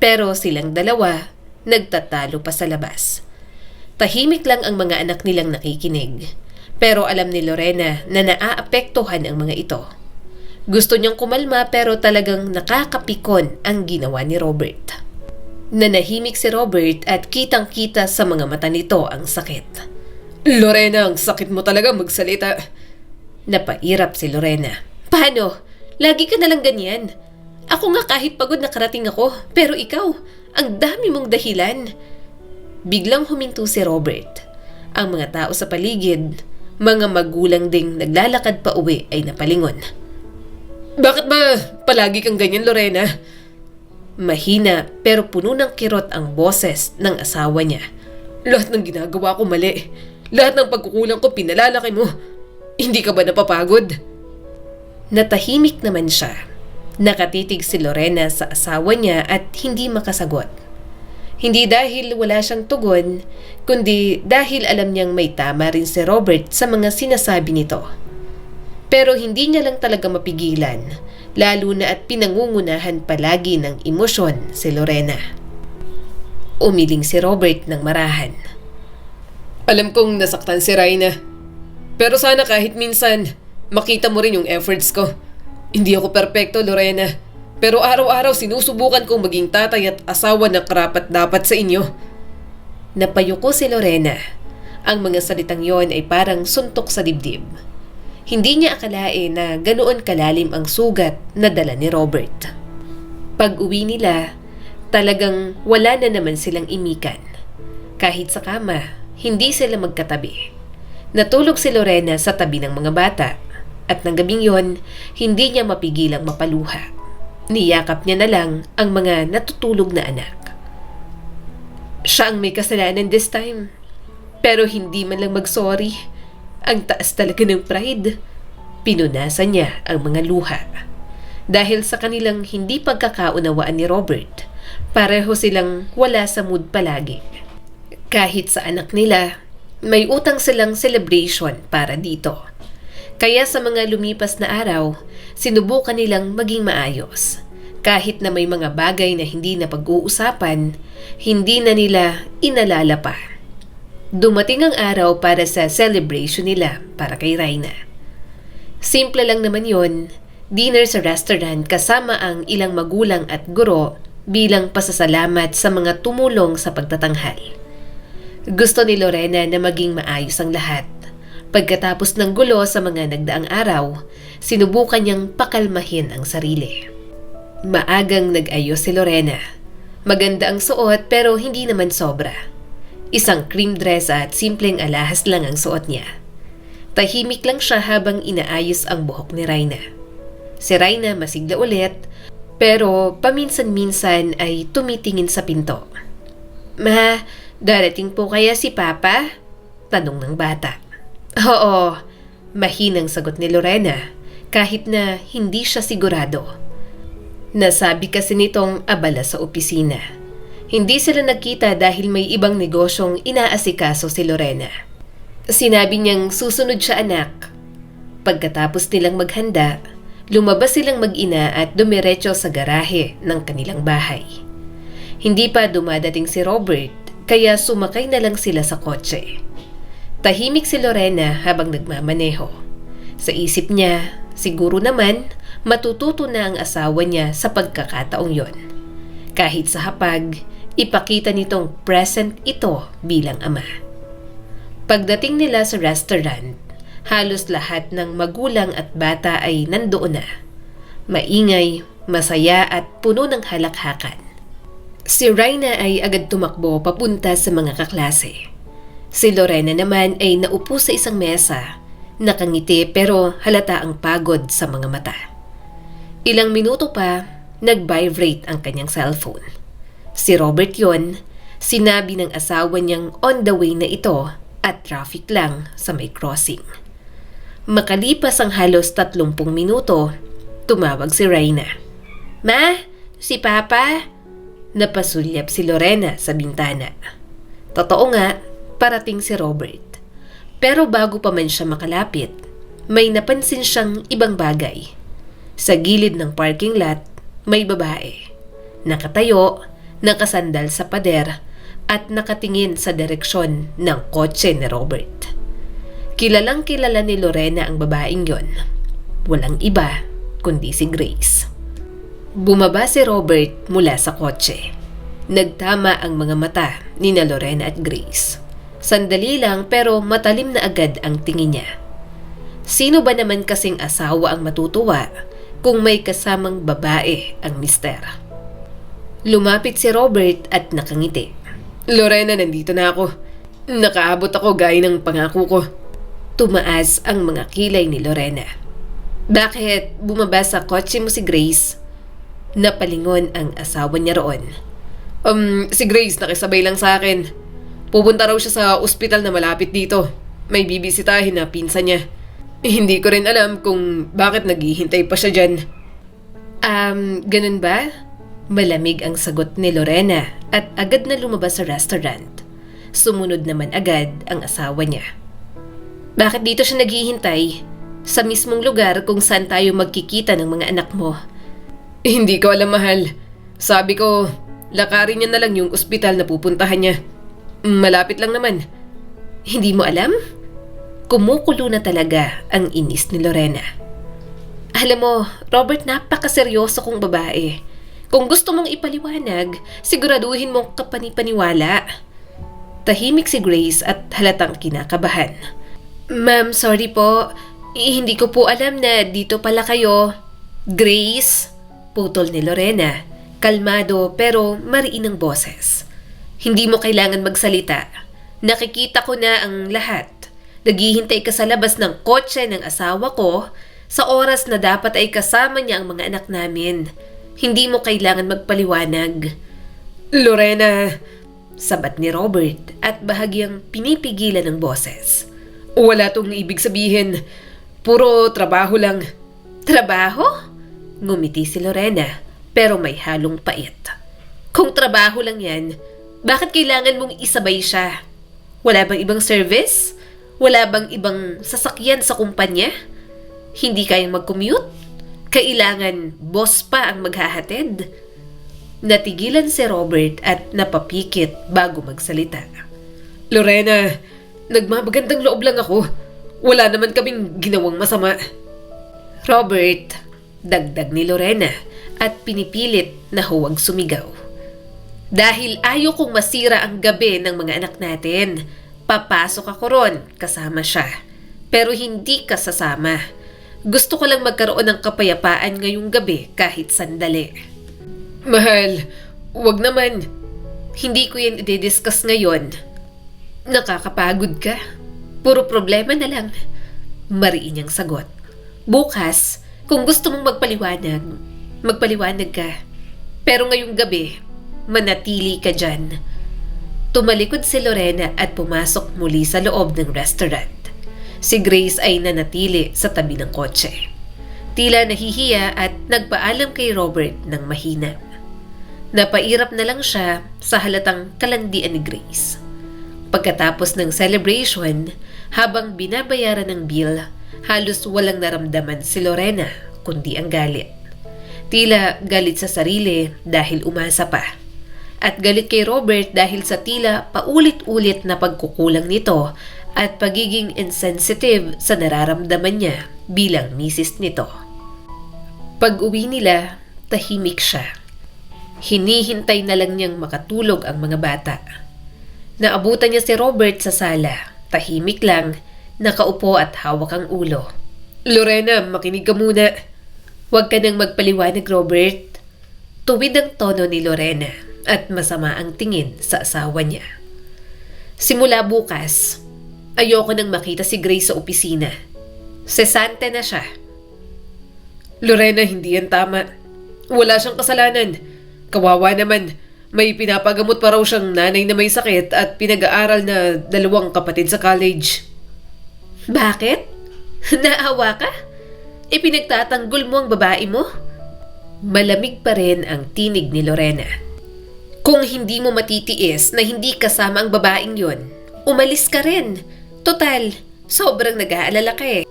Pero silang dalawa, nagtatalo pa sa labas. Tahimik lang ang mga anak nilang nakikinig. Pero alam ni Lorena na naaapektuhan ang mga ito. Gusto niyang kumalma pero talagang nakakapikon ang ginawa ni Robert. Nanahimik si Robert at kitang-kita sa mga mata nito ang sakit. Lorena, ang sakit mo talaga magsalita. Napairap si Lorena. Paano? Lagi ka nalang ganyan. Ako nga kahit pagod nakarating ako, pero ikaw, ang dami mong dahilan. Biglang huminto si Robert. Ang mga tao sa paligid, mga magulang ding naglalakad pa uwi ay napalingon. Bakit ba palagi kang ganyan, Lorena? Mahina pero puno ng kirot ang boses ng asawa niya. Lahat ng ginagawa ko mali. Lahat ng pagkukulang ko pinalalaki mo. Hindi ka ba napapagod? Natahimik naman siya. Nakatitig si Lorena sa asawa niya at hindi makasagot. Hindi dahil wala siyang tugon, kundi dahil alam niyang may tama rin si Robert sa mga sinasabi nito. Pero hindi niya lang talaga mapigilan, lalo na at pinangungunahan palagi ng emosyon si Lorena. Umiling si Robert ng marahan. Alam kong nasaktan si Raina. Pero sana kahit minsan, makita mo rin yung efforts ko. Hindi ako perpekto, Lorena. Pero araw-araw sinusubukan kong maging tatay at asawa na karapat-dapat sa inyo. Napayuko si Lorena. Ang mga salitang yon ay parang suntok sa dibdib. Hindi niya akalain na ganoon kalalim ang sugat na dala ni Robert. Pag-uwi nila, talagang wala na naman silang imikan. Kahit sa kama, hindi sila magkatabi. Natulog si Lorena sa tabi ng mga bata at ng gabing yon, hindi niya mapigilang mapaluha. Niyakap niya na lang ang mga natutulog na anak. Siya ang may kasalanan this time. Pero hindi man lang mag-sorry. Ang taas talaga ng pride. Pinunasan niya ang mga luha. Dahil sa kanilang hindi pagkakaunawaan ni Robert, pareho silang wala sa mood palagi. Kahit sa anak nila, may utang silang celebration para dito. Kaya sa mga lumipas na araw, sinubukan nilang maging maayos. Kahit na may mga bagay na hindi na pag-uusapan, hindi na nila inalala pa. Dumating ang araw para sa celebration nila para kay Raina. Simple lang naman yon, dinner sa restaurant kasama ang ilang magulang at guro bilang pasasalamat sa mga tumulong sa pagtatanghal. Gusto ni Lorena na maging maayos ang lahat. Pagkatapos ng gulo sa mga nagdaang araw, sinubukan niyang pakalmahin ang sarili. Maagang nag-ayos si Lorena. Maganda ang suot pero hindi naman sobra. Isang cream dress at simpleng alahas lang ang suot niya. Tahimik lang siya habang inaayos ang buhok ni Raina. Si Raina masigla ulit, pero paminsan-minsan ay tumitingin sa pinto. Ma, darating po kaya si Papa? Tanong ng bata. Oo, mahinang sagot ni Lorena kahit na hindi siya sigurado. Nasabi kasi nitong abala sa opisina. Hindi sila nagkita dahil may ibang negosyong inaasikaso si Lorena. Sinabi niyang susunod siya anak. Pagkatapos nilang maghanda, lumabas silang mag-ina at dumiretso sa garahe ng kanilang bahay. Hindi pa dumadating si Robert kaya sumakay na lang sila sa kotse. Tahimik si Lorena habang nagmamaneho. Sa isip niya, siguro naman matututo na ang asawa niya sa pagkakataong yon. Kahit sa hapag, ipakita nitong present ito bilang ama. Pagdating nila sa restaurant, halos lahat ng magulang at bata ay nandoon na. Maingay, masaya at puno ng halakhakan. Si Raina ay agad tumakbo papunta sa mga kaklase. Si Lorena naman ay naupo sa isang mesa, nakangiti pero halata ang pagod sa mga mata. Ilang minuto pa, nag-vibrate ang kanyang cellphone. Si Robert yon, sinabi ng asawa niyang on the way na ito at traffic lang sa may crossing. Makalipas ang halos 30 minuto, tumawag si Raina. Ma, si Papa? Napasulyap si Lorena sa bintana. Totoo nga, parating si Robert. Pero bago pa man siya makalapit, may napansin siyang ibang bagay. Sa gilid ng parking lot, may babae. Nakatayo, nakasandal sa pader, at nakatingin sa direksyon ng kotse ni Robert. Kilalang kilala ni Lorena ang babaeng yon. Walang iba kundi si Grace. Bumaba si Robert mula sa kotse. Nagtama ang mga mata ni na Lorena at Grace. Sandali lang pero matalim na agad ang tingin niya. Sino ba naman kasing asawa ang matutuwa kung may kasamang babae ang mister? Lumapit si Robert at nakangiti. Lorena, nandito na ako. Nakaabot ako gaya ng pangako ko. Tumaas ang mga kilay ni Lorena. Bakit bumaba sa kotse mo si Grace? Napalingon ang asawa niya roon. Si Grace nakisabay lang sa akin. Pupunta raw siya sa ospital na malapit dito. May bibisitahin na pinsan niya. Hindi ko rin alam kung bakit naghihintay pa siya dyan. Ganun ba? Malamig ang sagot ni Lorena at agad na lumabas sa restaurant. Sumunod naman agad ang asawa niya. Bakit dito siya naghihintay? Sa mismong lugar kung saan tayo magkikita ng mga anak mo. Hindi ko alam, mahal. Sabi ko, lakarin niya na lang yung ospital na pupuntahan niya. Malapit lang naman. Hindi mo alam? Kumukulo na talaga ang inis ni Lorena. Alam mo, Robert, napakaseryoso kong babae. Kung gusto mong ipaliwanag, siguraduhin mong kapanipaniwala. Tahimik si Grace at halatang kinakabahan. Ma'am, sorry po. Hindi ko po alam na dito pala kayo. Grace, putol ni Lorena. Kalmado pero mariin ang boses. Hindi mo kailangan magsalita. Nakikita ko na ang lahat. Naghihintay ka sa labas ng kotse ng asawa ko sa oras na dapat ay kasama niya ang mga anak namin. Hindi mo kailangan magpaliwanag. Lorena, sabat ni Robert at bahagyang pinipigilan ng boses. Wala tong ibig sabihin. Puro trabaho lang. Trabaho? Ngumiti si Lorena pero may halong pait. Kung trabaho lang yan, bakit kailangan mong isabay siya? Wala bang ibang service? Wala bang ibang sasakyan sa kumpanya? Hindi kayang mag-commute? Kailangan boss pa ang maghahatid? Natigilan si Robert at napapikit bago magsalita. Lorena, nagmamagandang loob lang ako. Wala naman kaming ginawang masama. Robert, dagdag ni Lorena at pinipilit na huwag sumigaw. Dahil ayaw kong masira ang gabi ng mga anak natin, papasok ako ron kasama siya. Pero hindi ka sasama. Gusto ko lang magkaroon ng kapayapaan ngayong gabi kahit sandali. Mahal, wag naman. Hindi ko yan i-discuss ngayon. Nakakapagod ka. Puro problema na lang. Mariin niyang sagot. Bukas, kung gusto mong magpaliwanag ka. Pero ngayong gabi, manatili ka dyan. Tumalikod si Lorena at pumasok muli sa loob ng restaurant. Si Grace ay nanatili sa tabi ng kotse. Tila nahihiya at nagpaalam kay Robert ng mahina. Napairap na lang siya sa halatang kalandian ni Grace. Pagkatapos ng celebration, habang binabayaran ng bill, halos walang naramdaman si Lorena kundi ang galit. Tila galit sa sarili dahil umasa pa. At galit kay Robert dahil sa tila paulit-ulit na pagkukulang nito at pagiging insensitive sa nararamdaman niya bilang misis nito. Pag-uwi nila, tahimik siya. Hinihintay na lang niyang makatulog ang mga bata. Naabutan niya si Robert sa sala. Tahimik lang, nakaupo at hawak ang ulo. Lorena, makinig ka muna. Huwag ka nang magpaliwanag, Robert. Tuwid ang tono ni Lorena at masama ang tingin sa asawa niya. Simula bukas, ayoko nang makita si Grace sa opisina. Sesante na siya. Lorena, hindi yan tama. Wala siyang kasalanan. Kawawa naman. May pinapagamot pa raw siyang nanay na may sakit at pinag-aaral na 2 kapatid sa college. Bakit? Naawa ka? Ipinagtatanggol mo ang babae mo? Malamig pa rin ang tinig ni Lorena. Kung hindi mo matitiis na hindi kasama ang babaeng yon, umalis ka rin. Total, sobrang nag-aalala ka eh.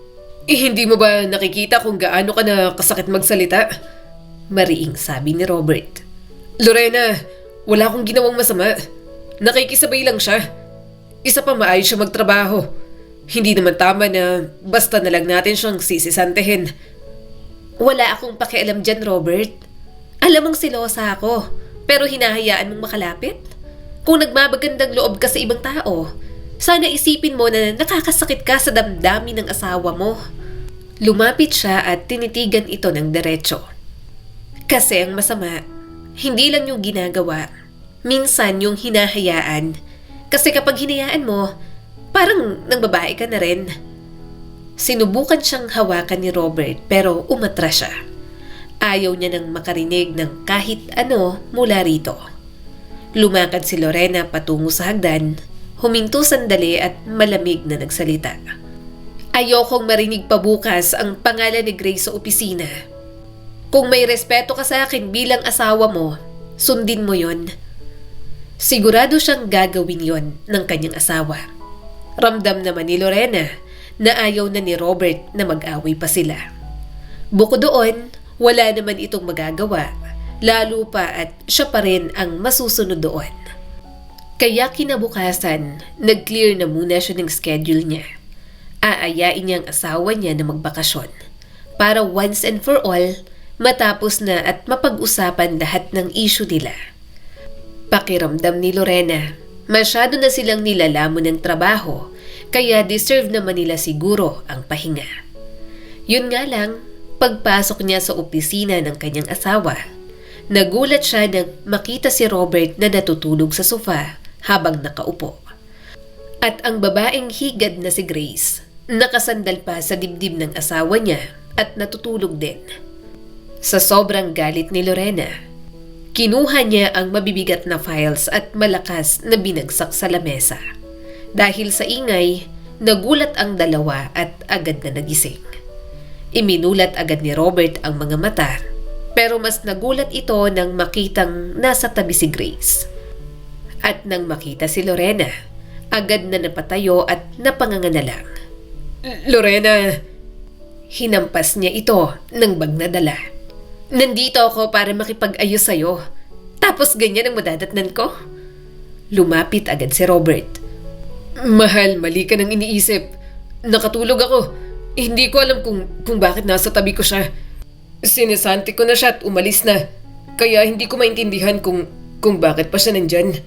Hindi mo ba nakikita kung gaano ka na kasakit magsalita? Mariing sabi ni Robert. Lorena, wala akong ginawang masama. Nakikisabay lang siya. Isa pa, maayos siya magtrabaho. Hindi naman tama na basta na lang natin siyang sisisantehin. Wala akong pakialam dyan, Robert. Alam mong silosa ako, pero hinahayaan mong makalapit? Kung nagmamagandang loob ka sa ibang tao, Sana isipin mo na nakakasakit ka sa damdamin ng asawa mo. Lumapit siya at tinitigan ito ng diretso. Kasi ang masama, hindi lang yung ginagawa, minsan yung hinahayaan. Kasi kapag hinayaan mo, parang nang babae ka na rin. Sinubukan siyang hawakan ni Robert pero umatras siya. Ayaw niya nang makarinig ng kahit ano mula rito. Lumakad si Lorena patungo sa hagdan, huminto sandali at malamig na nagsalita. Ayokong marinig pa bukas ang pangalan ni Grace sa opisina. Kung may respeto ka sa akin bilang asawa mo, sundin mo yon. Sigurado siyang gagawin yon ng kanyang asawa. Ramdam naman ni Lorena na ayaw na ni Robert na mag-away pa sila. Bukod doon, wala naman itong magagawa, lalo pa at siya pa rin ang masusunod doon. Kaya kinabukasan, nag-clear na muna siya ng schedule niya. Aayain niya ang asawa niya na magbakasyon para once and for all, matapos na at mapag-usapan lahat ng issue nila. Pakiramdam ni Lorena, masyado na silang nilalamon ng trabaho, kaya deserve naman nila siguro ang pahinga. Yun nga lang, pagpasok niya sa opisina ng kanyang asawa, nagulat siya nang makita si Robert na natutulog sa sofa habang nakaupo. At ang babaeng higad na si Grace, nakasandal pa sa dibdib ng asawa niya at natutulog din. Sa sobrang galit ni Lorena, kinuha niya ang mabibigat na files at malakas na binagsak sa lamesa. Dahil sa ingay, nagulat ang dalawa at agad na nagising. Iminulat agad ni Robert ang mga mata, pero mas nagulat ito nang makitang nasa tabi si Grace. At nang makita si Lorena, agad na napatayo at napanganganalang. Lorena! Hinampas niya ito ng bag na dala. Nandito ako para makipag-ayos sa'yo. Tapos ganyan ang madadatnan ko? Lumapit agad si Robert. Mahal, mali ka nang iniisip. Nakatulog ako. Hindi ko alam kung bakit nasa tabi ko siya. Sinesanti ko na siya at umalis na. Kaya hindi ko maintindihan kung bakit pa siya nandyan.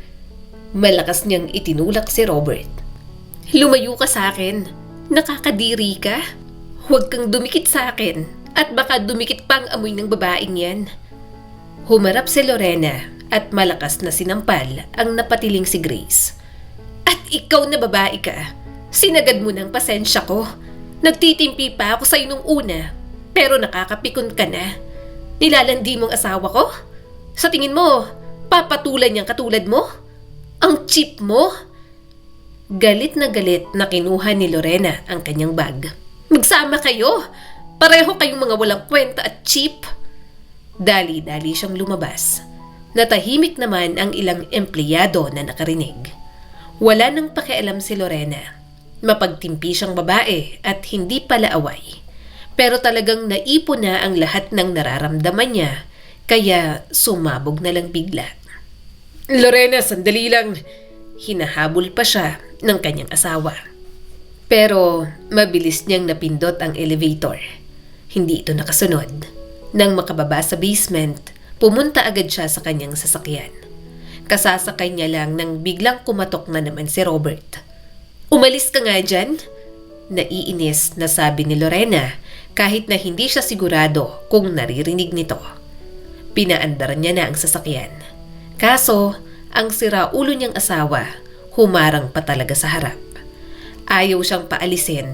Malakas niyang itinulak si Robert. Lumayo ka sa akin. Nakakadiri ka. Huwag kang dumikit sa akin at baka dumikit pang amoy ng babaeng yan. Humarap si Lorena at malakas na sinampal ang napatiling si Grace. At ikaw na babae ka. Sinagad mo ng pasensya ko. Nagtitimpi pa ako sa'yo nung una, pero nakakapikon ka na. Nilalandi mong asawa ko? Sa tingin mo, papatulan niyang katulad mo? Ang cheap mo? Galit na kinuha ni Lorena ang kanyang bag. Magsama kayo! Pareho kayong mga walang kwenta at cheap! Dali-dali siyang lumabas. Natahimik naman ang ilang empleyado na nakarinig. Wala nang pakialam si Lorena. Mapagtimpi siyang babae at hindi pala away. Pero talagang naipon na ang lahat ng nararamdaman niya, kaya sumabog na lang bigla. Lorena, sandali lang. Hinahabol pa siya ng kanyang asawa. Pero mabilis niyang napindot ang elevator. Hindi ito nakasunod. Nang makababa sa basement, pumunta agad siya sa kanyang sasakyan. Kasasakay niya lang nang biglang kumatok na naman si Robert. Umalis ka nga dyan? Naiinis na sabi ni Lorena kahit na hindi siya sigurado kung naririnig nito. Pinaandaran niya na ang sasakyan. Kaso, ang siraulo niyang asawa, humarang pa talaga sa harap. Ayaw siyang paalisin.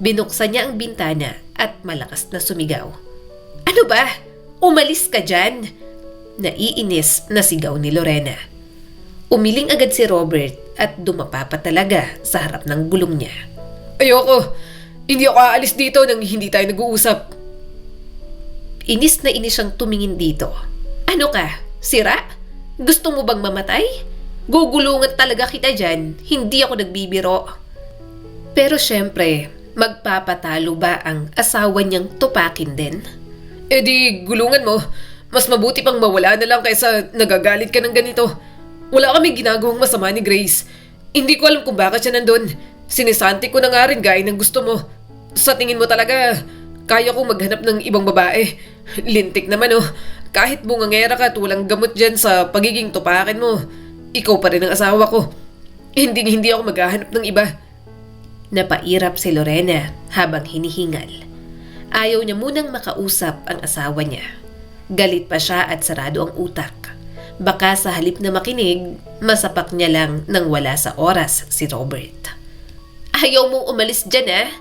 Binuksan niya ang bintana at malakas na sumigaw. Ano ba? Umalis ka dyan! Naiinis na sigaw ni Lorena. Umiling agad si Robert at dumapa pa talaga sa harap ng gulong niya. Ayoko! Hindi ako aalis dito nang hindi tayo nag-uusap. Inis na inis siyang tumingin dito. Ano ka? Sira? Gusto mo bang mamatay? Gugulungan talaga kita dyan. Hindi ako nagbibiro. Pero syempre, magpapatalo ba ang asawa niyang tupakin din? Eh di, gulungan mo. Mas mabuti pang mawala na lang kaysa nagagalit ka ng ganito. Wala kaming ginagawang masama ni Grace. Hindi ko alam kung bakit siya nandun. Sinisanti ko na nga rin gaya ng gusto mo. Sa tingin mo talaga, kaya kong maghanap ng ibang babae. Lintik naman oh. Kahit bungangera ka at walang gamot dyan sa pagiging tupakin mo, ikaw pa rin ang asawa ko. Hindi ako maghahanap ng iba. Napairap si Lorena habang hinihingal. Ayaw niya munang makausap ang asawa niya. Galit pa siya at sarado ang utak. Baka sa halip na makinig, masapak niya lang nang wala sa oras si Robert. Ayaw mong umalis dyan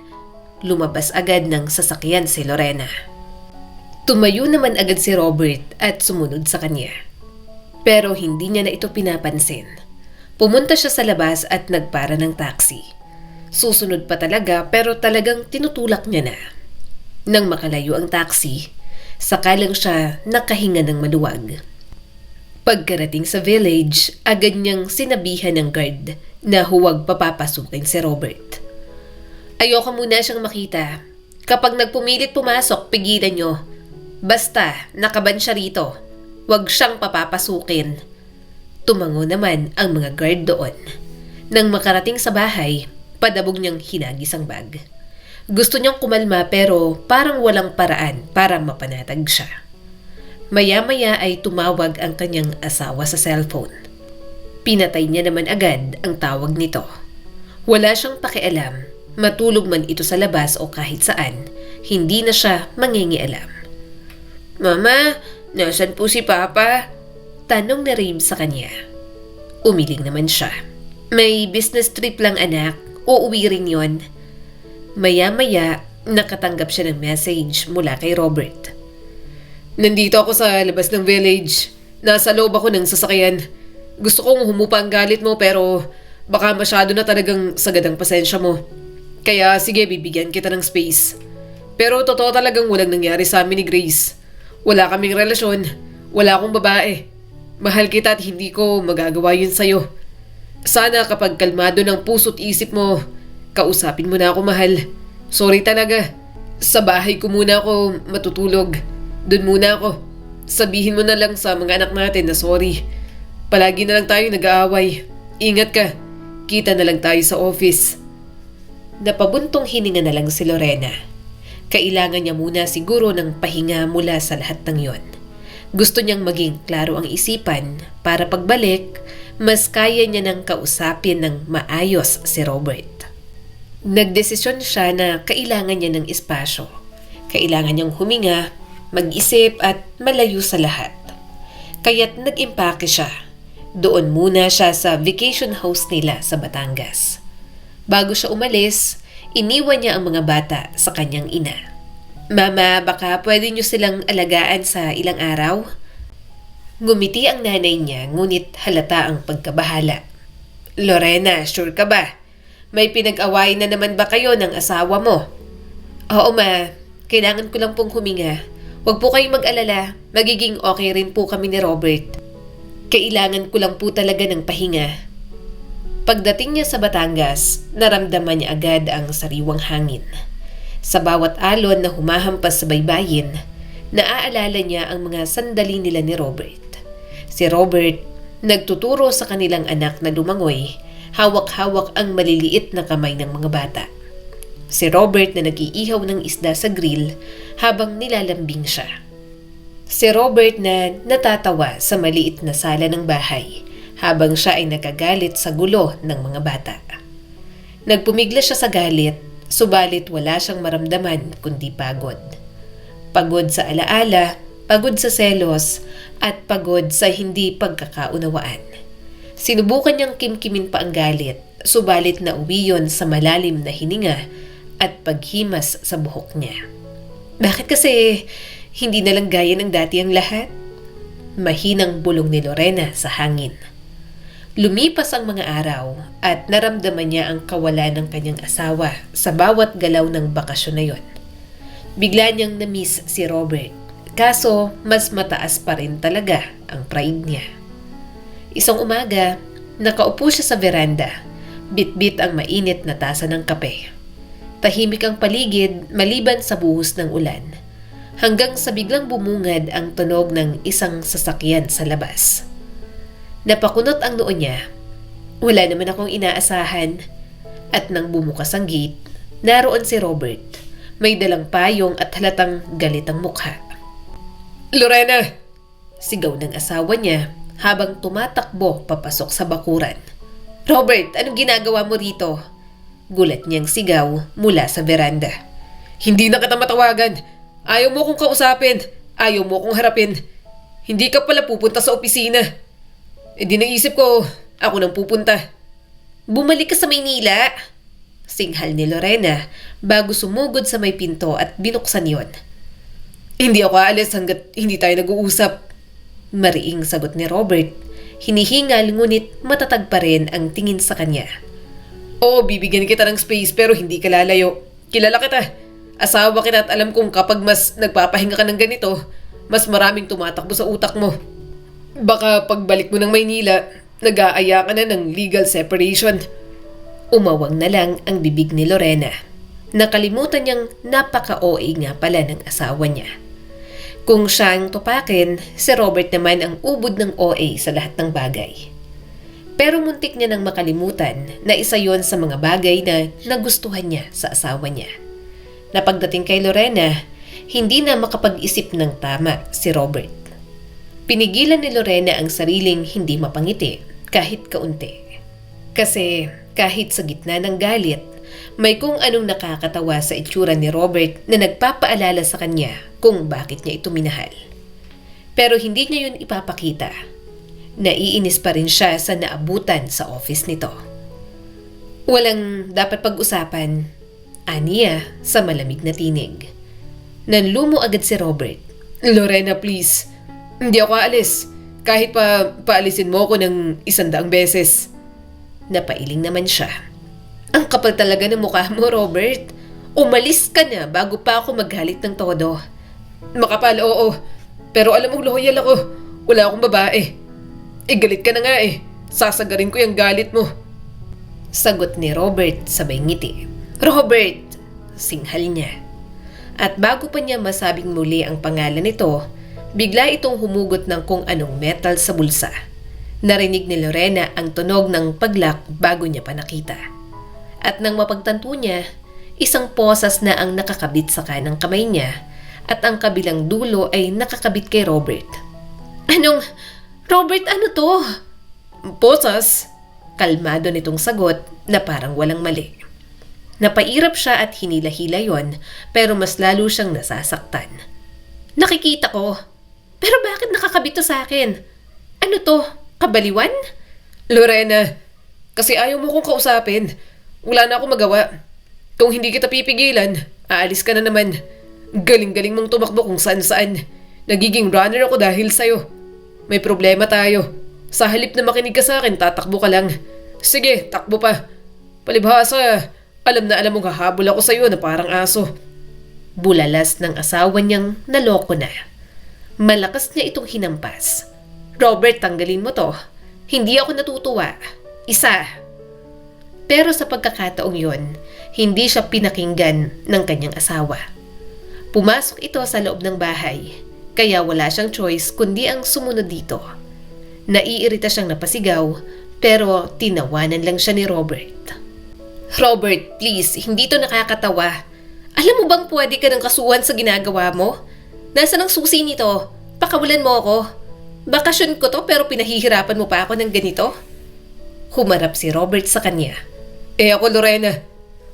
Lumabas agad ng sasakyan si Lorena. Tumayo naman agad si Robert at sumunod sa kanya. Pero hindi niya na ito pinapansin. Pumunta siya sa labas at nagpara ng taxi. Susunod pa talaga pero talagang tinutulak niya na. Nang makalayo ang taxi, saka lang siya nakahinga ng maluwag. Pagkarating sa village, agad niyang sinabihan ng guard na huwag papapasukin si Robert. Ayoko muna siyang makita. Kapag nagpumilit pumasok, pigilan niyo. Basta, nakaban siya rito. Huwag siyang papapasukin. Tumango naman ang mga guard doon. Nang makarating sa bahay, padabog niyang hinagis ang bag. Gusto niyang kumalma pero parang walang paraan para mapanatag siya. Maya-maya ay tumawag ang kanyang asawa sa cellphone. Pinatay niya naman agad ang tawag nito. Wala siyang pakialam, matulog man ito sa labas o kahit saan, hindi na siya mangingialam. Mama, nasan po si Papa? Tanong ni Rave sa kanya. Umiling naman siya. May business trip lang anak, uuwi rin yon. Maya-maya, nakatanggap siya ng message mula kay Robert. Nandito ako sa labas ng village. Nasa loob ako ng sasakyan. Gusto kong humupa ang galit mo pero baka masyado na talagang sagad ang pasensya mo. Kaya sige, bibigyan kita ng space. Pero totoo talagang walang nangyari sa amin ni Grace. Wala kaming relasyon. Wala akong babae. Mahal kita at hindi ko magagawa yun sa'yo. Sana kapag kalmado ng puso't isip mo, kausapin mo na ako, mahal. Sorry talaga. Sa bahay ko muna ako matutulog. Doon muna ako. Sabihin mo na lang sa mga anak natin na sorry. Palagi na lang tayo nag-aaway. Ingat ka. Kita na lang tayo sa office. Napabuntong hininga na lang si Lorena. Kailangan niya muna siguro ng pahinga mula sa lahat ng yon. Gusto niyang maging klaro ang isipan para pagbalik, mas kaya niya nang kausapin ng maayos si Robert. Nagdesisyon siya na kailangan niya ng espasyo. Kailangan niyang huminga, mag-isip at malayo sa lahat. Kaya't nag-impake siya. Doon muna siya sa vacation house nila sa Batangas. Bago siya umalis, iniwan niya ang mga bata sa kanyang ina. Mama, baka pwede niyo silang alagaan sa ilang araw? Ngumiti ang nanay niya ngunit halata ang pagkabahala. Lorena, sure ka ba? May pinag-away na naman ba kayo ng asawa mo? Oo ma, kailangan ko lang pong huminga. Huwag po kayong mag-alala, magiging okay rin po kami ni Robert. Kailangan ko lang po talaga ng pahinga. Pagdating niya sa Batangas, naramdaman niya agad ang sariwang hangin. Sa bawat alon na humahampas sa baybayin, naaalala niya ang mga sandali nila ni Robert. Si Robert, nagtuturo sa kanilang anak na lumangoy, hawak-hawak ang maliliit na kamay ng mga bata. Si Robert na nag-iihaw ng isda sa grill habang nilalambing siya. Si Robert na natatawa sa maliit na sala ng bahay habang siya ay nakagalit sa gulo ng mga bata. Nagpumigla siya sa galit, subalit wala siyang maramdaman kundi pagod. Pagod sa alaala, pagod sa selos, at pagod sa hindi pagkakaunawaan. Sinubukan niyang kimkimin pa ang galit, subalit nauwi yon sa malalim na hininga at paghimas sa buhok niya. Bakit kasi hindi na lang gaya ng dati ang lahat? Mahinang bulong ni Lorena sa hangin. Lumipas ang mga araw at naramdaman niya ang kawalan ng kanyang asawa sa bawat galaw ng bakasyon na yon. Bigla niyang na-miss si Robert, kaso mas mataas pa rin talaga ang pride niya. Isang umaga, nakaupo siya sa veranda, bit-bit ang mainit na tasa ng kape. Tahimik ang paligid maliban sa buhos ng ulan, hanggang sa biglang bumungad ang tunog ng isang sasakyan sa labas. Napakunot ang noo niya. Wala naman akong inaasahan. At nang bumukas ang gate, naroon si Robert. May dalang payong at halatang galit ang mukha. Lorena! Sigaw ng asawa niya habang tumatakbo papasok sa bakuran. Robert, anong ginagawa mo rito? Gulat niyang sigaw mula sa veranda. Hindi na kita matawagan. Ayaw mo kong kausapin. Ayaw mo kong harapin. Hindi ka pala pupunta sa opisina. E di naisip ko, ako nang pupunta. Bumalik ka sa Maynila. Singhal ni Lorena bago sumugod sa may pinto at binuksan yon. Hindi ako aalis hanggat hindi tayo nag-uusap. Mariing sagot ni Robert. Hinihingal ngunit matatag pa rin ang tingin sa kanya. Oo, bibigyan kita ng space pero hindi ka lalayo. Kilala kita. Asawa kita at alam kong kapag mas nagpapahinga ka ng ganito, mas maraming tumatakbo sa utak mo. Baka pagbalik mo ng Maynila, nag-aaya ka na ng legal separation. Umawang na lang ang bibig ni Lorena. Nakalimutan niyang napaka-OA nga pala ng asawa niya. Kung siya ang tupakin, si Robert naman ang ubod ng OA sa lahat ng bagay. Pero muntik niya nang makalimutan na isa yon sa mga bagay na nagustuhan niya sa asawa niya. Na pagdating kay Lorena, hindi na makapag-isip ng tama si Robert. Pinigilan ni Lorena ang sariling hindi mapangiti kahit kaunti. Kasi kahit sa gitna ng galit, may kung anong nakakatawa sa itsura ni Robert na nagpapaalala sa kanya kung bakit niya ito minahal. Pero hindi niya yun ipapakita. Naiinis pa rin siya sa naabutan sa office nito. Walang dapat pag-usapan, aniya sa malamig na tinig. Nanlumo agad si Robert. Lorena, please. Hindi ako aalis. Kahit pa paalisin mo ako ng 100 beses. Napailing naman siya. Ang kapal talaga ng mukha mo, Robert. Umalis ka na bago pa ako maghalit ng todo. Makapal, oo. Pero alam mong loyal ako. Wala akong babae. Galit ka na nga eh. Sasagarin ko yung galit mo. Sagot ni Robert sabay ngiti. Robert! Singhal niya. At bago pa niya masabing muli ang pangalan nito, bigla itong humugot ng kung anong metal sa bulsa. Narinig ni Lorena ang tunog ng paglak bago niya pa nakita. At nang mapagtanto niya, isang posas na ang nakakabit sa kanang kamay niya at ang kabilang dulo ay nakakabit kay Robert. Robert, ano to? Posas? Kalmado nitong sagot na parang walang mali. Napairap siya at hinila-hila yon pero mas lalo siyang nasasaktan. Nakikita ko. Pero bakit nakakabit to sa akin? Ano to? Kabaliwan? Lorena, kasi ayaw mo kong kausapin. Wala na akong magawa. Kung hindi kita pipigilan, aalis ka na naman. Galing-galing mong tumakbo kung saan-saan. Nagiging runner ako dahil sa'yo. May problema tayo. Sa halip na makinig ka sa akin, tatakbo ka lang. Sige, takbo pa. Palibhasa, alam na alam mong hahabol ako sa'yo na parang aso. Bulalas ng asawa niyang naloko na. Malakas niya itong hinampas. Robert, tanggalin mo to. Hindi ako natutuwa. Isa. Pero sa pagkakataong yon, hindi siya pinakinggan ng kanyang asawa. Pumasok ito sa loob ng bahay, kaya wala siyang choice kundi ang sumunod dito. Naiirita siyang napasigaw, pero tinawanan lang siya ni Robert. Robert, please, hindi to nakakatawa. Alam mo bang pwede ka ng kasuhan sa ginagawa mo? Nasaan ang susi nito? Pakawalan mo ako. Bakasyon ko to pero pinahihirapan mo pa ako ng ganito? Humarap si Robert sa kanya. Ako, Lorena.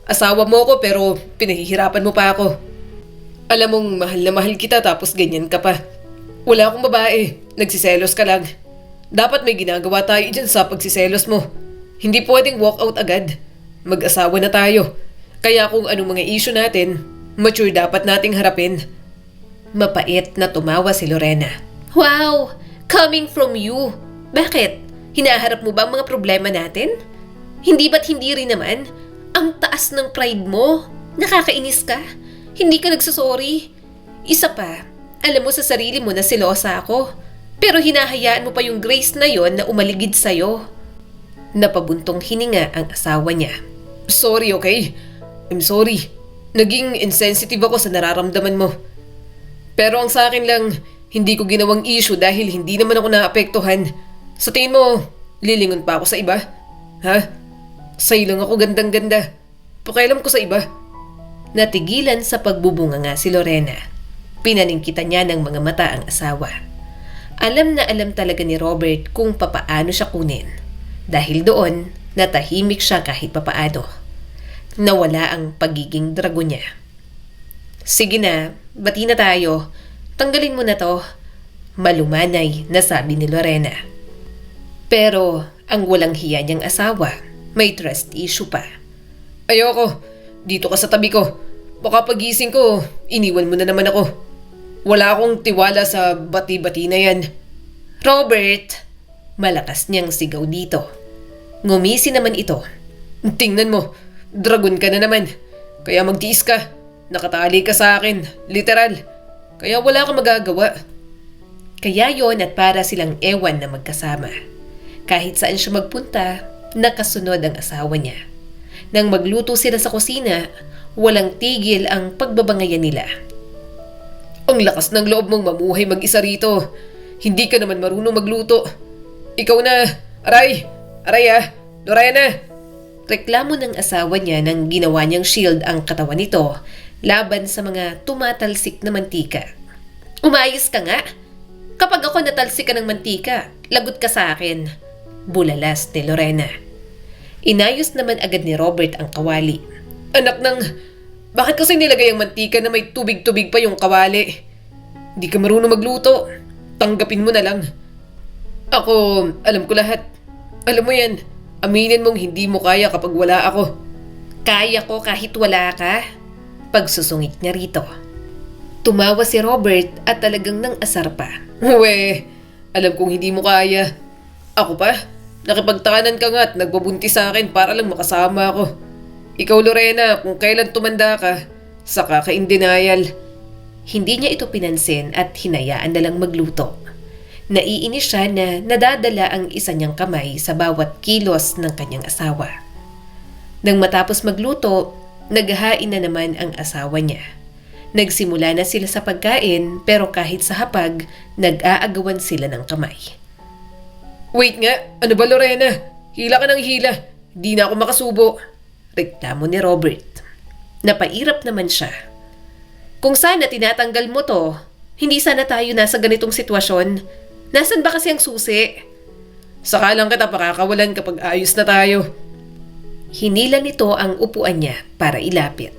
Asawa mo ako pero pinahihirapan mo pa ako. Alam mong mahal na mahal kita tapos ganyan ka pa. Wala akong babae. Nagsiselos ka lang. Dapat may ginagawa tayo dyan sa pagsiselos mo. Hindi pwedeng walk out agad. Mag-asawa na tayo. Kaya kung anong mga issue natin, mature dapat nating harapin. Mapait na tumawa si Lorena. Wow! Coming from you! Bakit? Hinaharap mo ba ang mga problema natin? Hindi ba't hindi rin naman? Ang taas ng pride mo. Nakakainis ka. Hindi ka nagsasorry. Isa pa, alam mo sa sarili mo na silosa ako. Pero hinahayaan mo pa yung Grace na yon na umaligid sa'yo. Napabuntong hininga ang asawa niya. Sorry, okay? I'm sorry. Naging insensitive ako sa nararamdaman mo. Pero ang sa akin lang, hindi ko ginawang issue dahil hindi naman ako naapektuhan. Sa tingin mo, lilingon pa ako sa iba? Ha? Sa'yo lang ako gandang-ganda. Pakialam ko sa iba. Natigilan sa pagbubunga nga si Lorena. Pinaningkitan niya ng mga mata ang asawa. Alam na alam talaga ni Robert kung papaano siya kunin. Dahil doon, Natahimik siya kahit papaano. Nawala ang pagiging dragon niya. Sige na, bati na tayo. Tanggalin mo na to. Malumanay na sabi ni Lorena. Pero ang walang hiya niyang asawa, may trust issue pa. Ayoko. Dito ka sa tabi ko. Baka pagising ko, iniwan mo na naman ako. Wala akong tiwala sa bati-bati na yan. Robert! Malakas niyang sigaw dito. Ngumisi naman ito. Tingnan mo, dragon ka na naman. Kaya magtiis ka. Nakatali ka sa akin, literal. Kaya wala kang magagawa. Kaya yon at para silang ewan na magkasama. Kahit saan siya magpunta, nakasunod ang asawa niya. Nang magluto sila sa kusina, walang tigil ang pagbabangayan nila. Ang lakas ng loob mong mamuhay mag-isa rito. Hindi ka naman marunong magluto. Ikaw na, aray! Aray ah! Lorena! Reklamo ng asawa niya nang ginawa niyang shield ang katawan nito laban sa mga tumatalsik na mantika. Umayos ka nga! Kapag ako natalsik ka ng mantika, lagot ka sa akin. Bulalas ni Lorena. Inayos naman agad ni Robert ang kawali. Anak ng... Bakit kasi nilagay ang mantika na may tubig-tubig pa yung kawali? Hindi ka marunong magluto. Tanggapin mo na lang. Ako, alam ko lahat. Alam mo yan, aminin mong hindi mo kaya kapag wala ako. Kaya ko kahit wala ka. Pagsusungit niya rito. Tumawa si Robert at talagang nang asar pa. We, alam kong hindi mo kaya. Ako pa, nakipagtahanan ka nga at nagbabuntis sa akin para lang makasama ako. Ikaw Lorena, kung kailan tumanda ka, saka ka in denial. Hindi niya ito pinansin at hinayaan na lang magluto. Naiinis siya na nadadala ang isa niyang kamay sa bawat kilos ng kanyang asawa. Nang matapos magluto, naghahain na naman ang asawa niya. Nagsimula na sila sa pagkain pero kahit sa hapag, nag-aagawan sila ng kamay. Wait nga, ano ba Lorena? Hila ka ng hila. Di na ako makasubo. Reklamo ni Robert. Napairap naman siya. Kung sana tinatanggal mo to, hindi sana tayo nasa ganitong sitwasyon. Nasaan ba kasi ang susi? Saka lang kita pakakawalan kapag ayos na tayo. Hinila nito ang upuan niya para ilapit.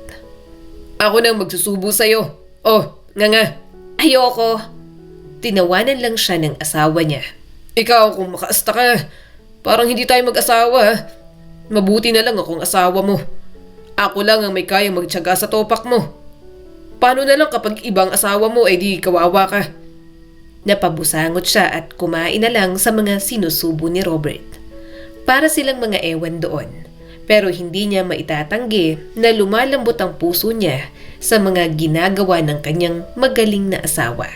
Ako nang magsusubo sa'yo. Oh, nga. Ayoko. Tinawanan lang siya ng asawa niya. Ikaw kung makaasta ka, parang hindi tayo mag-asawa. Mabuti na lang akong asawa mo. Ako lang ang may kayang magtiyaga sa topak mo. Paano na lang kapag ibang asawa mo ay di kawawa ka? Napabusangot siya at kumain na lang sa mga sinusubo ni Robert. Para silang mga ewan doon. Pero hindi niya maitatanggi na lumalambot ang puso niya sa mga ginagawa ng kanyang magaling na asawa.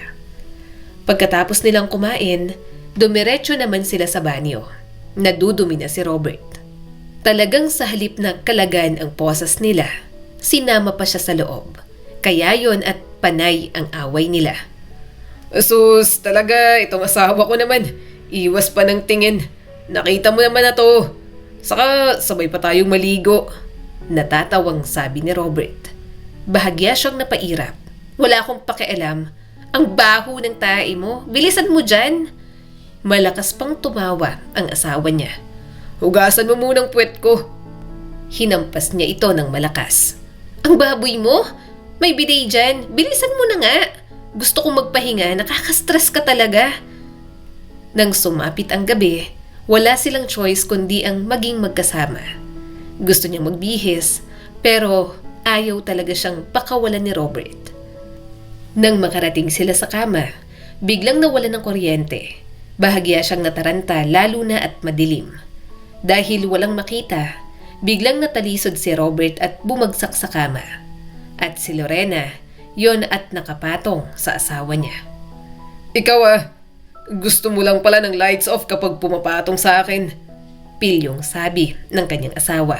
Pagkatapos nilang kumain, dumiretso naman sila sa banyo. Nadudumi na si Robert. Talagang sa halip na kalagan ang posas nila, sinama pa siya sa loob. Kaya yon at panay ang away nila. Sus, talaga, itong asawa ko naman. Iwas pa ng tingin. Nakita mo naman na to. Saka sabay pa tayong maligo. Natatawang sabi ni Robert. Bahagya siyang napairap. Wala akong pakialam. Ang baho ng tae mo. Bilisan mo dyan. Malakas pang tumawa ang asawa niya. Hugasan mo munang puwet ko. Hinampas niya ito ng malakas. Ang baboy mo? May bidet dyan. Bilisan mo na nga. Gusto kong magpahinga. Nakaka-stress ka talaga. Nang sumapit ang gabi, wala silang choice kundi ang maging magkasama. Gusto niyang magbihis, pero ayaw talaga siyang pakawalan ni Robert. Nang makarating sila sa kama, biglang nawalan ng kuryente. Bahagya siyang nataranta lalo na at madilim. Dahil walang makita, biglang natalisod si Robert at bumagsak sa kama. At si Lorena, yon at nakapatong sa asawa niya. Ikaw gusto mo lang pala ng lights off kapag pumapatong sa akin. Pilyong sabi ng kanyang asawa.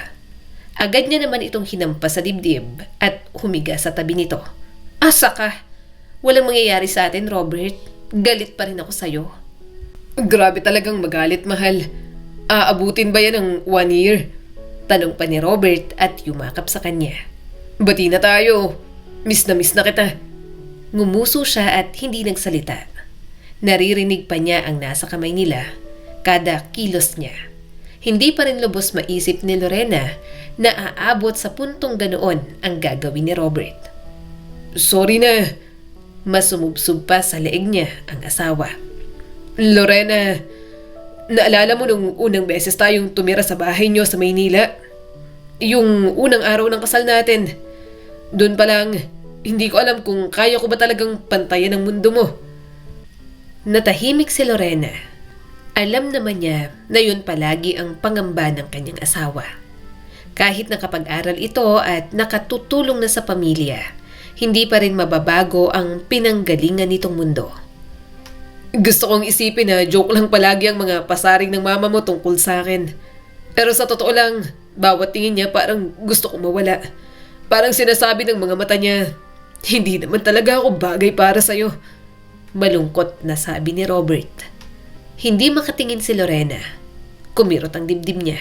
Agad niya naman itong hinampas sa dibdib at humiga sa tabi nito. Asa ka? Walang mangyayari sa atin, Robert. Galit pa rin ako sa'yo. Grabe talagang magalit, mahal. Aabutin ba yan ng 1 year? Tanong pa ni Robert at yumakap sa kanya. Bati na tayo. Miss na kita. Ngumuso siya at hindi nagsalita. Naririnig pa niya ang nasa kamay nila, kada kilos niya. Hindi pa rin lubos maisip ni Lorena na aabot sa puntong ganoon ang gagawin ni Robert. Sorry na. Masumubsob pa sa leeg niya ang asawa. Lorena, naalala mo nung unang beses tayong tumira sa bahay niyo sa Maynila? Yung unang araw ng kasal natin. Doon pa lang, hindi ko alam kung kaya ko ba talagang pantayan ang mundo mo. Natahimik si Lorena. Alam naman niya na yun palagi ang pangamba ng kanyang asawa. Kahit nakapag-aral ito at nakatutulong na sa pamilya, hindi pa rin mababago ang pinanggalingan nitong mundo. Gusto kong isipin na joke lang palagi ang mga pasaring ng mama mo tungkol sa akin. Pero sa totoo lang, bawat tingin niya parang gusto kong mawala. Parang sinasabi ng mga mata niya, hindi naman talaga ako bagay para sa'yo. Malungkot na sabi ni Robert. Hindi makatingin si Lorena. Kumirot ang dibdib niya.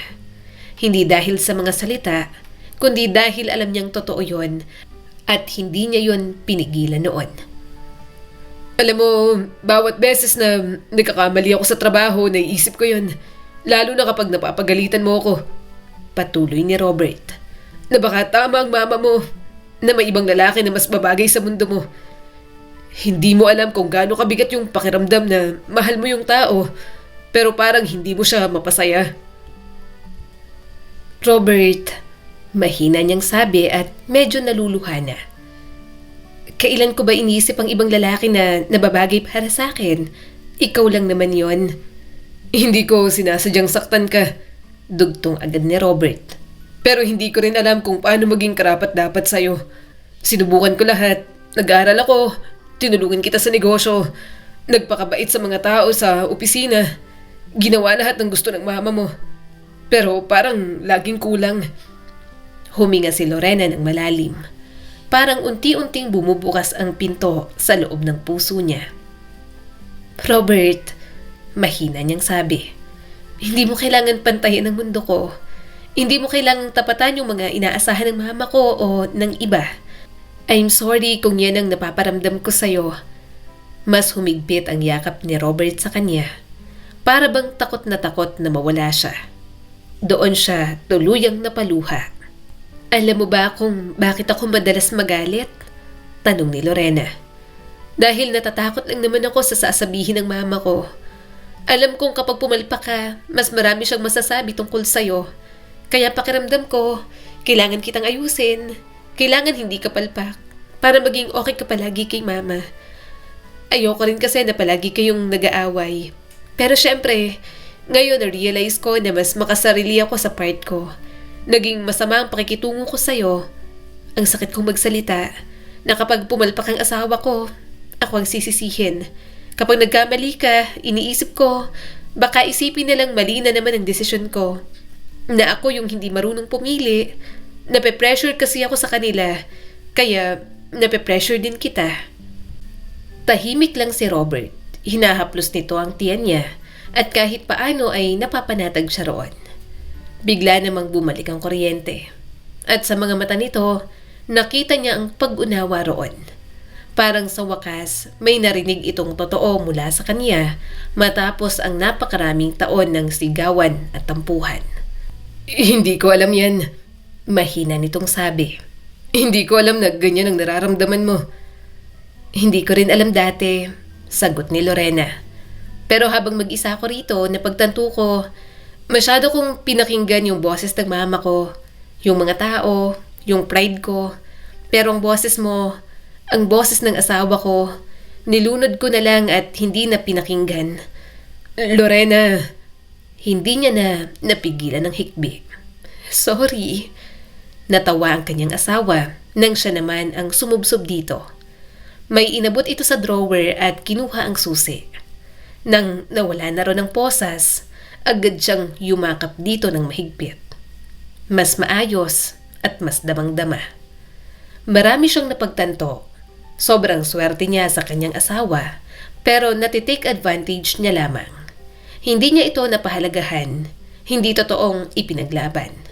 Hindi dahil sa mga salita, kundi dahil alam niyang totoo yon at hindi niya yon pinigilan noon. Alam mo, bawat beses na nagkakamali ako sa trabaho, naiisip ko yun. Lalo na kapag napapagalitan mo ako. Patuloy ni Robert. Na baka tama ang mama mo, na may ibang lalaki na mas babagay sa mundo mo. Hindi mo alam kung gaano kabigat yung pakiramdam na mahal mo yung tao, pero parang hindi mo siya mapasaya. Robert, mahina niyang sabi at medyo naluluha na. Kailan ko ba iniisip ang ibang lalaki na nababagay para sa akin? Ikaw lang naman yon. Hindi ko sinasadyang saktan ka. Dugtong agad ni Robert. Pero hindi ko rin alam kung paano maging karapat-dapat sa'yo. Sinubukan ko lahat. Nag-aaral ako. Tinulungan kita sa negosyo. Nagpakabait sa mga tao sa opisina. Ginawa lahat ng gusto ng mama mo. Pero parang laging kulang. Huminga si Lorena ng malalim. Parang unti-unting bumubukas ang pinto sa loob ng puso niya. Robert, mahina niyang sabi. Hindi mo kailangan pantayin ang mundo ko. Hindi mo kailangang tapatan yung mga inaasahan ng mama ko o ng iba. I'm sorry kung yan ang napaparamdam ko sa'yo. Mas humigpit ang yakap ni Robert sa kanya. Para bang takot na mawala siya. Doon siya tuluyang napaluha. Alam mo ba kung bakit ako madalas magalit? Tanong ni Lorena. Dahil natatakot lang naman ako sa sasabihin ng mama ko. Alam kong kapag pumalpak ka, mas marami siyang masasabi tungkol sa'yo. Kaya pakiramdam ko, kailangan kitang ayusin. Kailangan hindi ka palpak para maging okay ka palagi kay mama. Ayoko rin kasi na palagi kayong nag-aaway. Pero syempre, ngayon na-realize ko na mas makasarili ako sa part ko. Naging masama ang pakikitungo ko sa'yo. Ang sakit kong magsalita na kapag pumalpak ang asawa ko, ako ang sisisihin. Kapag nagkamali ka, iniisip ko, baka isipin nilang mali na naman ang desisyon ko. Na ako yung hindi marunong pumili. Nape-pressure kasi ako sa kanila, kaya nape-pressure din kita. Tahimik lang si Robert. Hinahaplos nito ang tiyan niya at kahit paano ay napapanatag siya roon. Bigla namang bumalik ang kuryente. At sa mga mata nito, nakita niya ang pag-unawa roon. Parang sa wakas, may narinig itong totoo mula sa kanya matapos ang napakaraming taon ng sigawan at tampuhan. Hindi ko alam yan. Mahina nitong sabi. Hindi ko alam na ganyan ang nararamdaman mo. Hindi ko rin alam dati, sagot ni Lorena. Pero habang mag-isa ako rito, napagtanto ko, masyado kong pinakinggan yung boses ng mama ko, yung mga tao, yung pride ko. Pero ang boses mo, ang boses ng asawa ko, nilunod ko na lang at hindi na pinakinggan. Lorena, hindi niya na napigilan ng hikbi. Sorry. Natawa ang kanyang asawa nang siya naman ang sumubsob dito. May inabot ito sa drawer at kinuha ang susi. Nang nawala na ron ang posas, agad siyang yumakap dito ng mahigpit. Mas maayos at mas damang-dama. Marami siyang napagtanto. Sobrang swerte niya sa kanyang asawa, pero natitake advantage niya lamang. Hindi niya ito napahalagahan, hindi totoong ipinaglaban.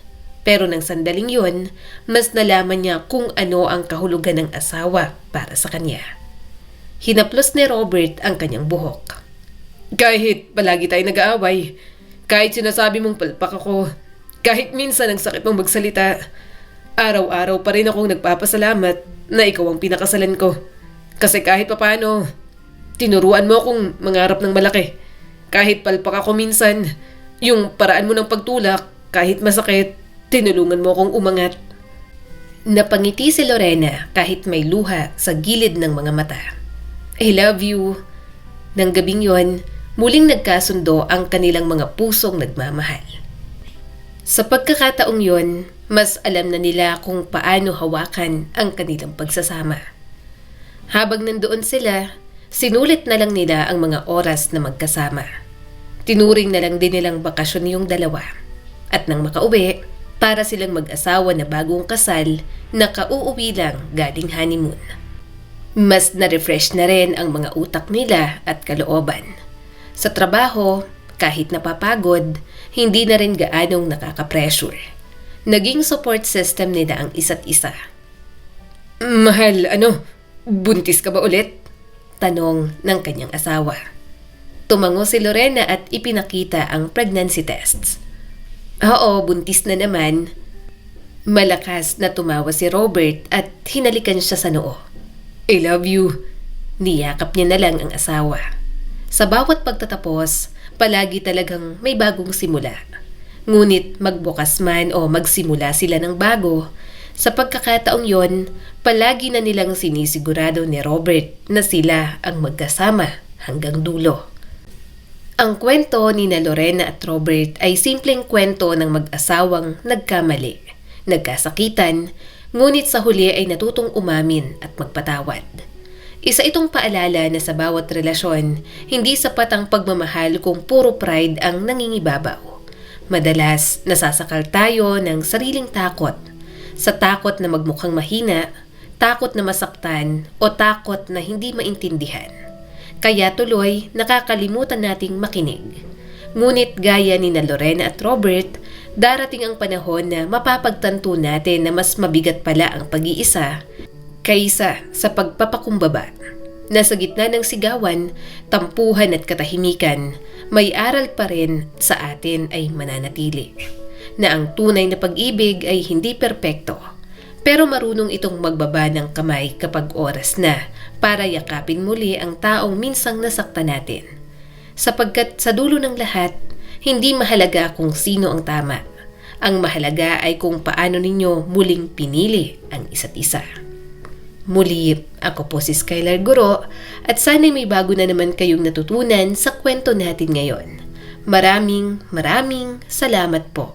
Pero nang sandaling yun, mas nalaman niya kung ano ang kahulugan ng asawa para sa kanya. Hinaplos ni Robert ang kanyang buhok. Kahit palagi tayo nag-aaway, Kahit sinasabi mong palpak ako, kahit minsan ang sakit mong magsalita, araw-araw pa rin akong nagpapasalamat na ikaw ang pinakasalan ko. Kasi kahit papano, tinuruan mo akong mangarap ng malaki. Kahit palpak ako minsan, yung paraan mo ng pagtulak, kahit masakit, tinulungan mo akong umangat. Napangiti si Lorena kahit may luha sa gilid ng mga mata. I love you. Nang gabing yon, muling nagkasundo ang kanilang mga pusong nagmamahal. Sa pagkakataong yon, mas alam na nila kung paano hawakan ang kanilang pagsasama. Habang nandoon sila, sinulit na lang nila ang mga oras na magkasama. Tinuring na lang din nilang bakasyon yung dalawa. At nang makauwi, para silang mag-asawa na bagong kasal na kauuwi lang galing honeymoon. Mas na-refresh na rin ang mga utak nila at kalooban. Sa trabaho, kahit napapagod, hindi na rin gaanong nakaka-pressure. Naging support system nila ang isa't isa. Mahal, buntis ka ba ulit? Tanong ng kanyang asawa. Tumango si Lorena at ipinakita ang pregnancy tests. Oo, buntis na naman. Malakas na tumawa si Robert at hinalikan siya sa noo. I love you. Niyakap niya na lang ang asawa. Sa bawat pagtatapos, palagi talagang may bagong simula. Ngunit magbukas man o magsimula sila ng bago, sa pagkakataong yon, palagi na nilang sinisigurado ni Robert na sila ang magkasama hanggang dulo. Ang kwento ni na Lorena at Robert ay simpleng kwento ng mag-asawang nagkamali, nagkasakitan, ngunit sa huli ay natutong umamin at magpatawad. Isa itong paalala na sa bawat relasyon, hindi sapat ang pagmamahal kung puro pride ang nangingibabaw. Madalas, nasasakal tayo ng sariling takot. Sa takot na magmukhang mahina, takot na masaktan, o takot na hindi maintindihan. Kaya tuloy, nakakalimutan nating makinig. Ngunit gaya ni na Lorena at Robert, darating ang panahon na mapapagtanto natin na mas mabigat pala ang pag-iisa kaysa sa pagpapakumbaba. Nasa gitna ng sigawan, tampuhan at katahimikan, may aral pa rin sa atin ay mananatili. Na ang tunay na pag-ibig ay hindi perpekto, pero marunong itong magbaba ng kamay kapag oras na para yakapin muli ang taong minsang nasaktan natin. Sapagkat sa dulo ng lahat, hindi mahalaga kung sino ang tama. Ang mahalaga ay kung paano ninyo muling pinili ang isa't isa. Muli, ako po si Skylar Guro at sana'y may bago na naman kayong natutunan sa kwento natin ngayon. Maraming salamat po.